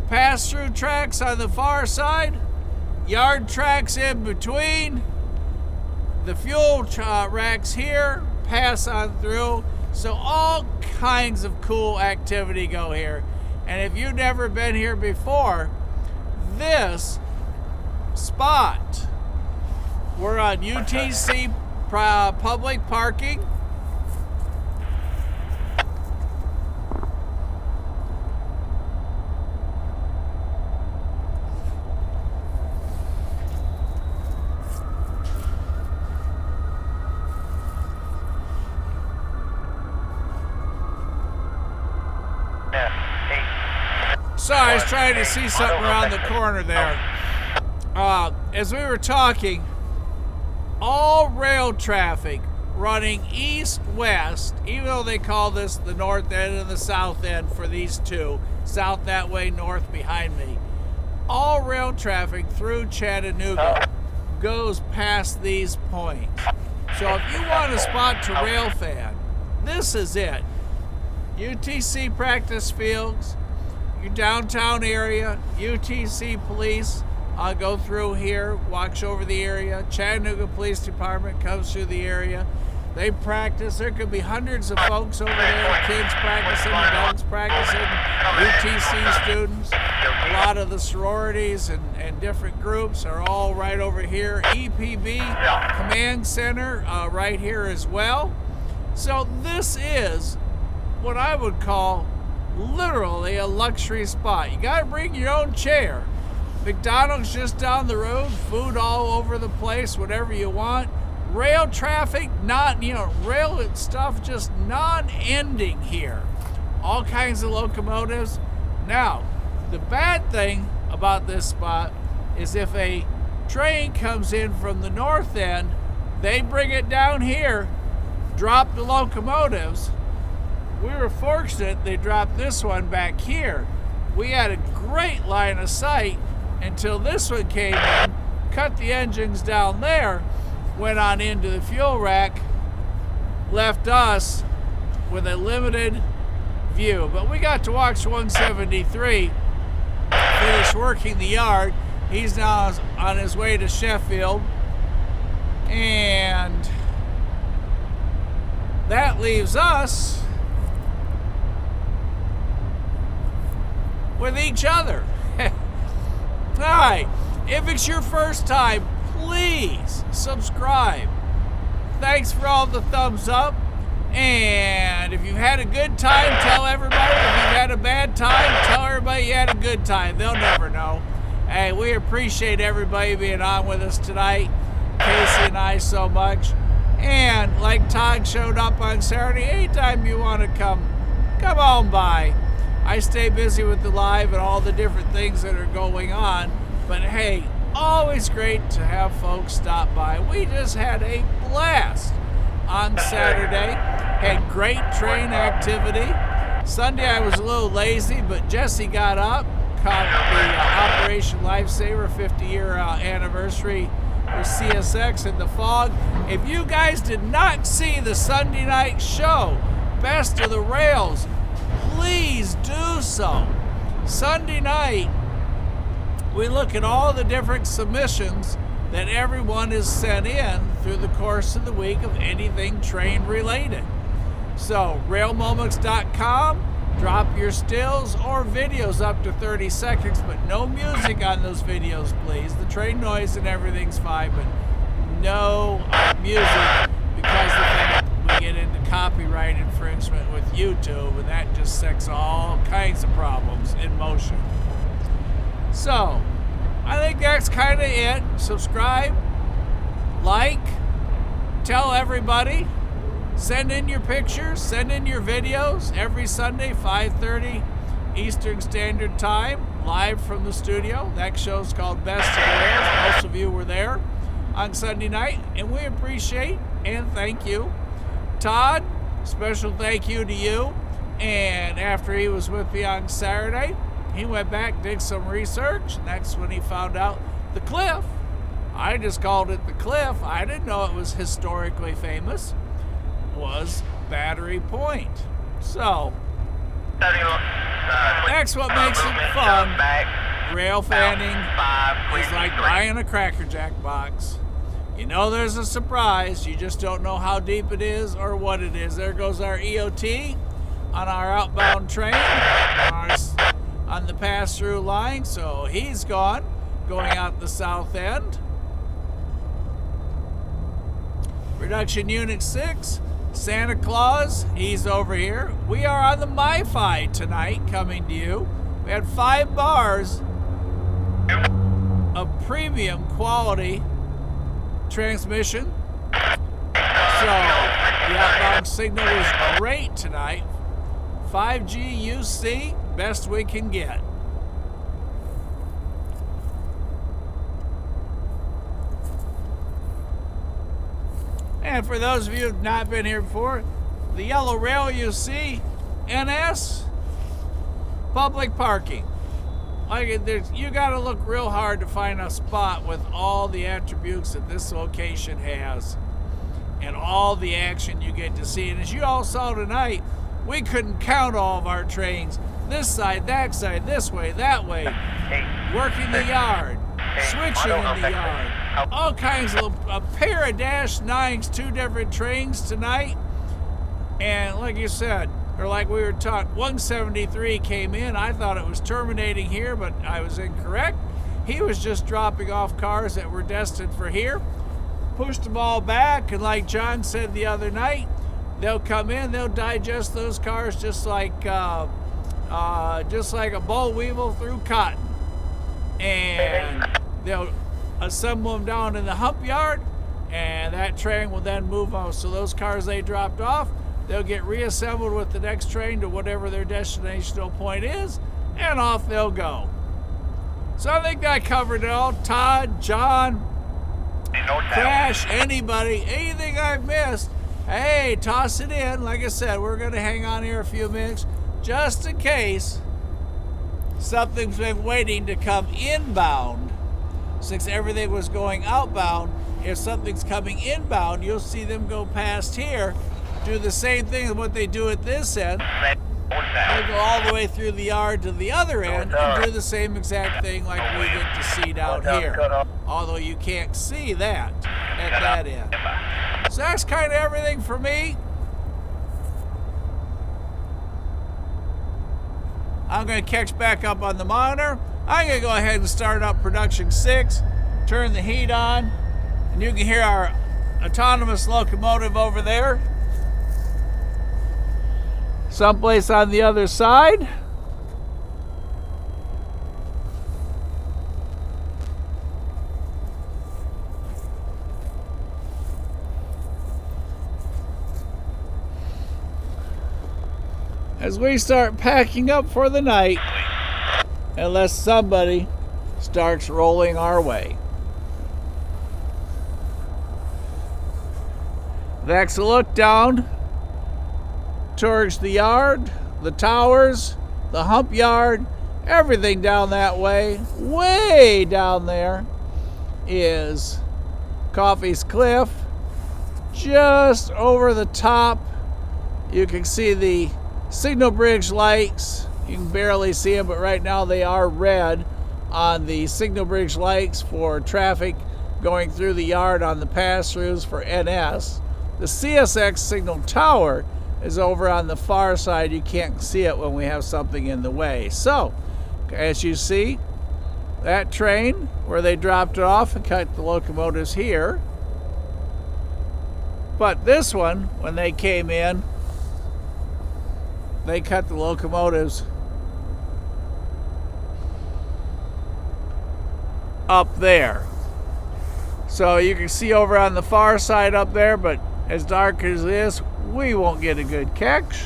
pass-through tracks on the far side, yard tracks in between, the fuel racks here, pass on through. So all kinds of cool activity go here. And if you've never been here before, this spot, we're on UTC public parking. Sorry, I was trying to see something around the corner there. As we were talking, all rail traffic running east-west, even though they call this the north end and the south end for these two, south that way, north behind me, all rail traffic through Chattanooga goes past these points. So if you want a spot to rail fan, this is it. UTC practice fields, your downtown area, UTC police go through here, watch over the area. Chattanooga Police Department comes through the area. They practice. There could be hundreds of folks over there, kids practicing, adults practicing, UTC students. A lot of the sororities and different groups are all right over here. EPB Command Center right here as well. So this is what I would call literally a luxury spot. You gotta bring your own chair. McDonald's just down the road, food all over the place, whatever you want. Rail traffic, rail stuff just non-ending here. All kinds of locomotives. Now, the bad thing about this spot is if a train comes in from the north end, they bring it down here, drop the locomotives. We were fortunate they dropped this one back here. We had a great line of sight until this one came in, cut the engines down there, went on into the fuel rack, left us with a limited view. But we got to watch 173 finish working the yard. He's now on his way to Sheffield, and that leaves us with each other. Hi, if it's your first time, please subscribe. Thanks for all the thumbs up. And if you've had a good time, tell everybody. If you've had a bad time, tell everybody you had a good time. They'll never know. Hey, we appreciate everybody being on with us tonight. Casey and I so much. And like Todd showed up on Saturday, anytime you want to come on by. I stay busy with the live and all the different things that are going on. But hey, always great to have folks stop by. We just had a blast on Saturday. Had great train activity. Sunday I was a little lazy, but Jesse got up, caught the Operation Lifesaver 50-year anniversary with CSX in the fog. If you guys did not see the Sunday night show, Best of the Rails, please do so. Sunday night, we look at all the different submissions that everyone has sent in through the course of the week of anything train related. So, railmoments.com, drop your stills or videos up to 30 seconds, but no music on those videos, please. The train noise and everything's fine, but no music, because the fact we get into copyright infringement with YouTube, and that just sets all kinds of problems in motion. So, I think that's kind of it. Subscribe, like, tell everybody, send in your pictures, send in your videos every Sunday, 5:30 Eastern Standard Time, live from the studio. That show's called Best of the Rails. Most of you were there on Sunday night, and we appreciate and thank you. Todd, special thank you to you. And after he was with me on Saturday, he went back, did some research, and that's when he found out the cliff. I just called it the cliff. I didn't know it was historically famous. Was Battery Point. So, that's what makes it fun. Rail fanning is like buying a Cracker Jack box. You know there's a surprise, you just don't know how deep it is or what it is. There goes our EOT on our outbound train on the pass-through line, so he's gone, going out the south end. Production Unit 6, Santa Claus, he's over here. We are on the MiFi tonight, coming to you. We had 5 bars of premium quality transmission. So the outbound signal is great tonight. 5G UC, best we can get. And for those of you who have not been here before, the yellow rail you see, NS, public parking. You got to look real hard to find a spot with all the attributes that this location has and all the action you get to see. And as you all saw tonight, we couldn't count all of our trains. This side, that way, working the yard, switching in the yard, all kinds of, a pair of Dash 9s, 2 different trains tonight. And like you said, or like we were taught, 173 came in. I thought it was terminating here, but I was incorrect. He was just dropping off cars that were destined for here. Pushed them all back, and like John said the other night, they'll come in, they'll digest those cars just like a boll weevil through cotton. And they'll assemble them down in the hump yard, and that train will then move on. So those cars they dropped off, they'll get reassembled with the next train to whatever their destinational point is, and off they'll go. So I think I covered it all. Todd, John, Crash, anybody, anything I've missed, hey, toss it in. Like I said, we're going to hang on here a few minutes just in case something's been waiting to come inbound. Since everything was going outbound, if something's coming inbound, you'll see them go past here, do the same thing as what they do at this end. They go all the way through the yard to the other end and do the same exact thing like we get to see down here. Although you can't see that at that end. So that's kind of everything for me. I'm going to catch back up on the monitor. I'm going to go ahead and start up production 6, turn the heat on, and you can hear our autonomous locomotive over there. Someplace on the other side. As we start packing up for the night, unless somebody starts rolling our way. That's a look down towards the yard, the towers, the hump yard, everything down that way. Way down there is Coffey's Cliff. Just over the top, you can see the signal bridge lights. You can barely see them, but right now they are red on the signal bridge lights for traffic going through the yard on the pass-throughs for NS. The CSX signal tower is over on the far side. You can't see it when we have something in the way. So, as you see, that train where they dropped it off and cut the locomotives here. But this one, when they came in, they cut the locomotives up there. So you can see over on the far side up there, but as dark as this, we won't get a good catch.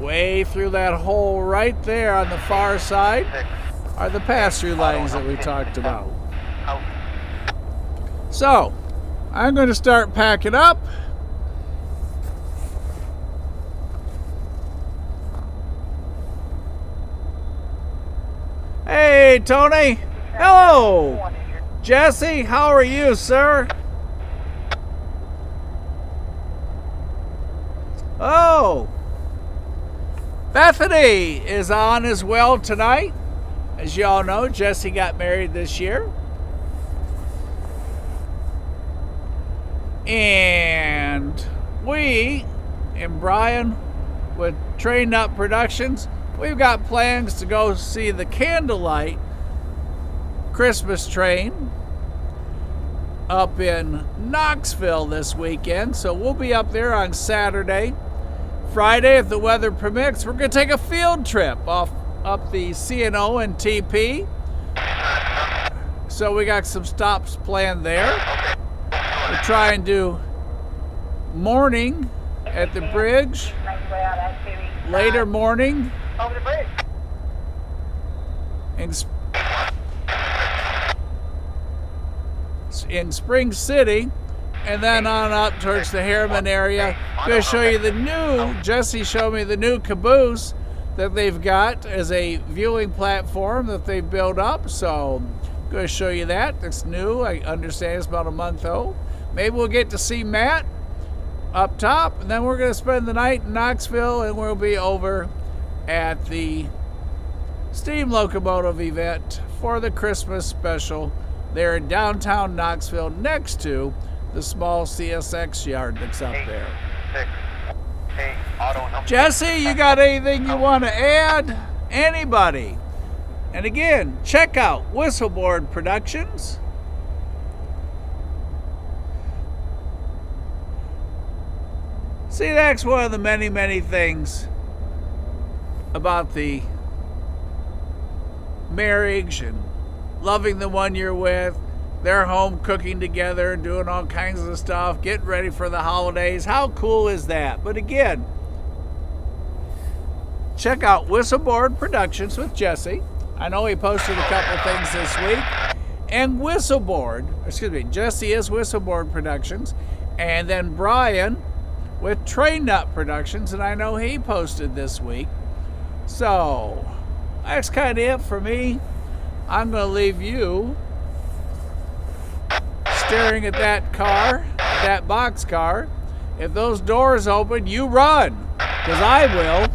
Way through that hole right there on the far side are the pass-through lines that we talked about. So, I'm going to start packing up. Hey, Tony. Hello. Jesse, how are you, sir? Oh, Bethany is on as well tonight. As you all know, Jesse got married this year. And we and Brian with Train Up Productions, we've got plans to go see the Candlelight Christmas train up in Knoxville this weekend. So we'll be up there on Saturday. Friday, if the weather permits, we're going to take a field trip up the C&O and TP. So we got some stops planned there. We'll try and do morning at the bridge, later morning Over the bridge. in Spring City, and then on up towards the Harriman area. I'm going to show you the new, Jesse showed me the new caboose that they've got as a viewing platform that they've built up. So I'm going to show you that. It's new. I understand it's about a month old. Maybe we'll get to see Matt up top, and then we're going to spend the night in Knoxville, and we'll be over at the steam locomotive event for the Christmas special They're in downtown Knoxville next to the small CSX yard that's up there. 8, auto number. Jesse, you got anything you want to add? Anybody? And again, check out Whistleboard Productions. See, that's one of the many, many things about the marriage and loving the one you're with. They're home cooking together, doing all kinds of stuff, getting ready for the holidays. How cool is that? But again, check out Whistleboard Productions with Jesse. I know he posted a couple things this week. And Jesse is Whistleboard Productions. And then Brian with Train Nut Productions, and I know he posted this week. So, that's kind of it for me. I'm going to leave you staring at that car, that box car. If those doors open, you run, because I will.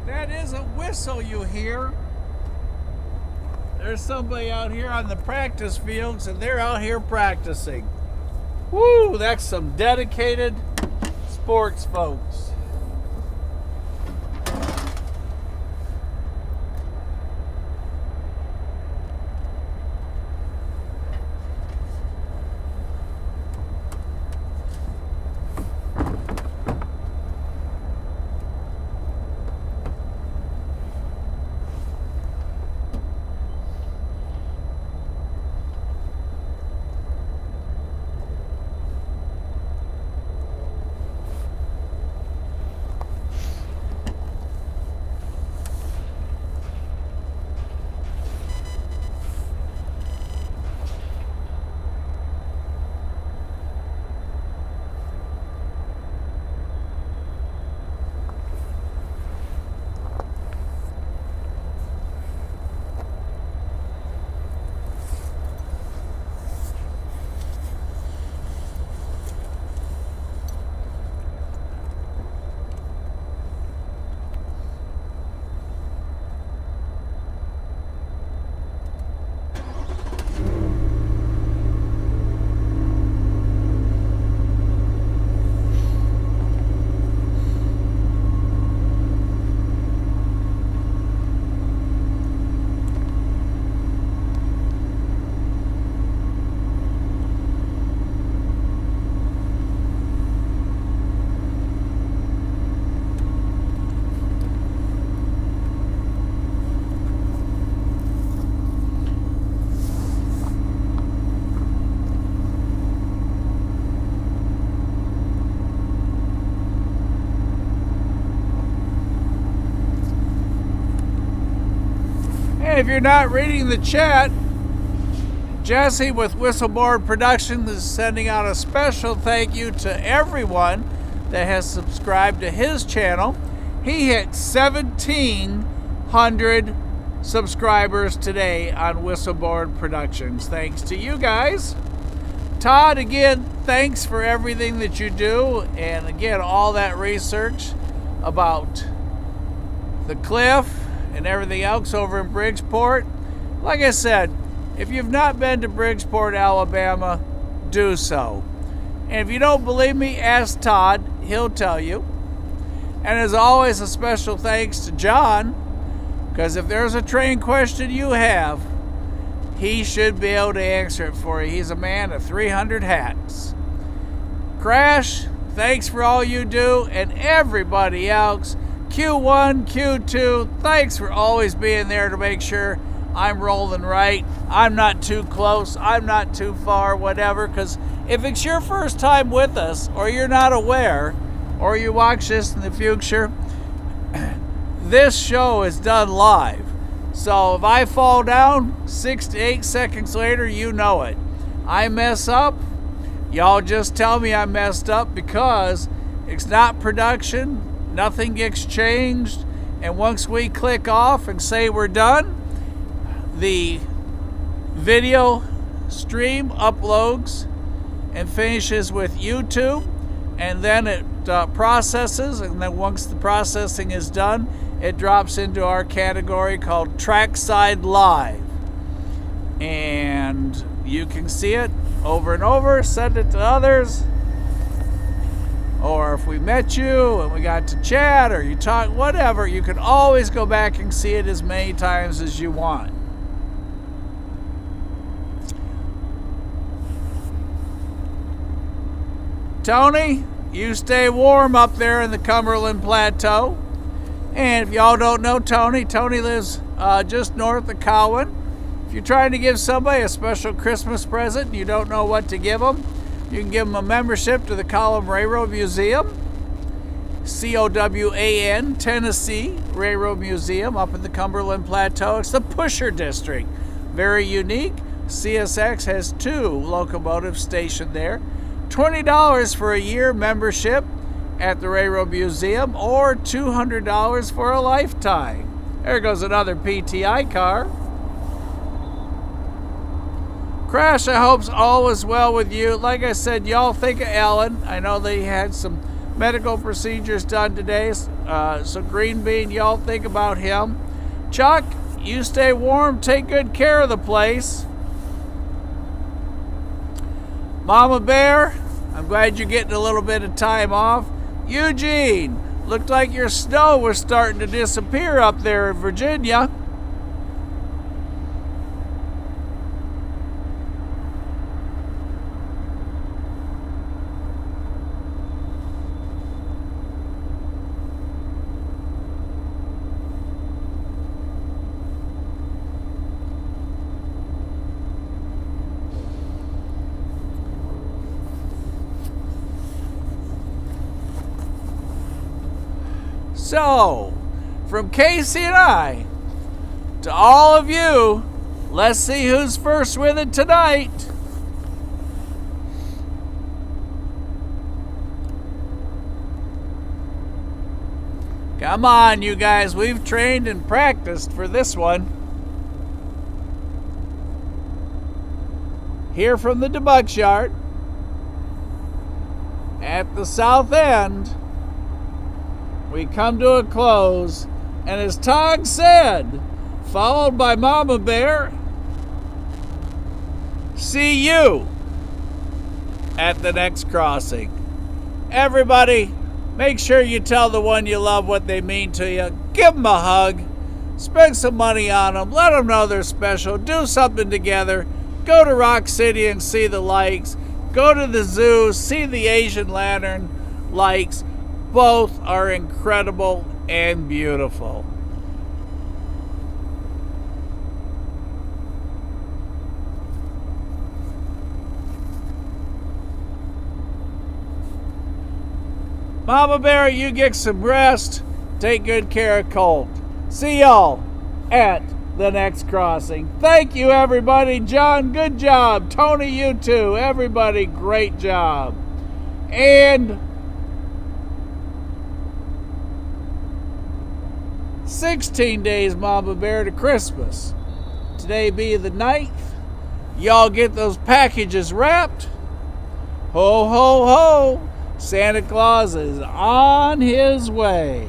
That is a whistle you hear. There's somebody out here on the practice fields and they're out here practicing. Woo, that's some dedicated sports folks. And if you're not reading the chat, Jesse with Whistleboard Productions is sending out a special thank you to everyone that has subscribed to his channel. He hit 1,700 subscribers today on Whistleboard Productions. Thanks to you guys. Todd, again, thanks for everything that you do. And again, all that research about the cliff and everything else over in Bridgeport. Like I said, if you've not been to Bridgeport, Alabama, do so. And if you don't believe me, ask Todd. He'll tell you. And as always, a special thanks to John, because if there's a train question you have, he should be able to answer it for you. He's a man of 300 hats. Crash, thanks for all you do, and everybody else. Q1, Q2, thanks for always being there to make sure I'm rolling right. I'm not too close. I'm not too far, whatever. Because if it's your first time with us, or you're not aware, or you watch this in the future, this show is done live. So if I fall down, 6 to 8 seconds later, you know it. I mess up, y'all just tell me I messed up, because it's not production, nothing gets changed, and once we click off and say we're done, the video stream uploads and finishes with YouTube, and then it processes, and then once the processing is done, it drops into our category called Trackside Live. And you can see it over and over, send it to others. Or if we met you and we got to chat or you talk, whatever, you can always go back and see it as many times as you want. Tony, you stay warm up there in the Cumberland Plateau. And if y'all don't know Tony, Tony lives just north of Cowan. If you're trying to give somebody a special Christmas present and you don't know what to give them, you can give them a membership to the Column Railroad Museum, COWAN, Tennessee Railroad Museum up in the Cumberland Plateau. It's the Pusher District. Very unique. CSX has 2 locomotives stationed there. $20 for a year membership at the Railroad Museum, or $200 for a lifetime. There goes another PTI car. Crash, I hope all is well with you. Like I said, y'all think of Ellen. I know they had some medical procedures done today, so Green Bean, y'all think about him. Chuck, you stay warm, take good care of the place. Mama Bear, I'm glad you're getting a little bit of time off. Eugene, looked like your snow was starting to disappear up there in Virginia. So, from Casey and I to all of you, let's see who's first with it tonight. Come on, you guys, we've trained and practiced for this one. Here from the DeButts yard at the south end, we come to a close, and as Todd said, followed by Mama Bear, see you at the next crossing. Everybody, make sure you tell the one you love what they mean to you. Give them a hug. Spend some money on them. Let them know they're special. Do something together. Go to Rock City and see the lights. Go to the zoo, see the Asian lantern lights. Both are incredible and beautiful. Mama Bear, you get some rest. Take good care of Colt. See y'all at the next crossing. Thank you, everybody. John, good job. Tony, you too. Everybody, great job. And 16 days, Mama Bear, to Christmas. Today be the 9th. Y'all get those packages wrapped. Ho, ho, ho. Santa Claus is on his way.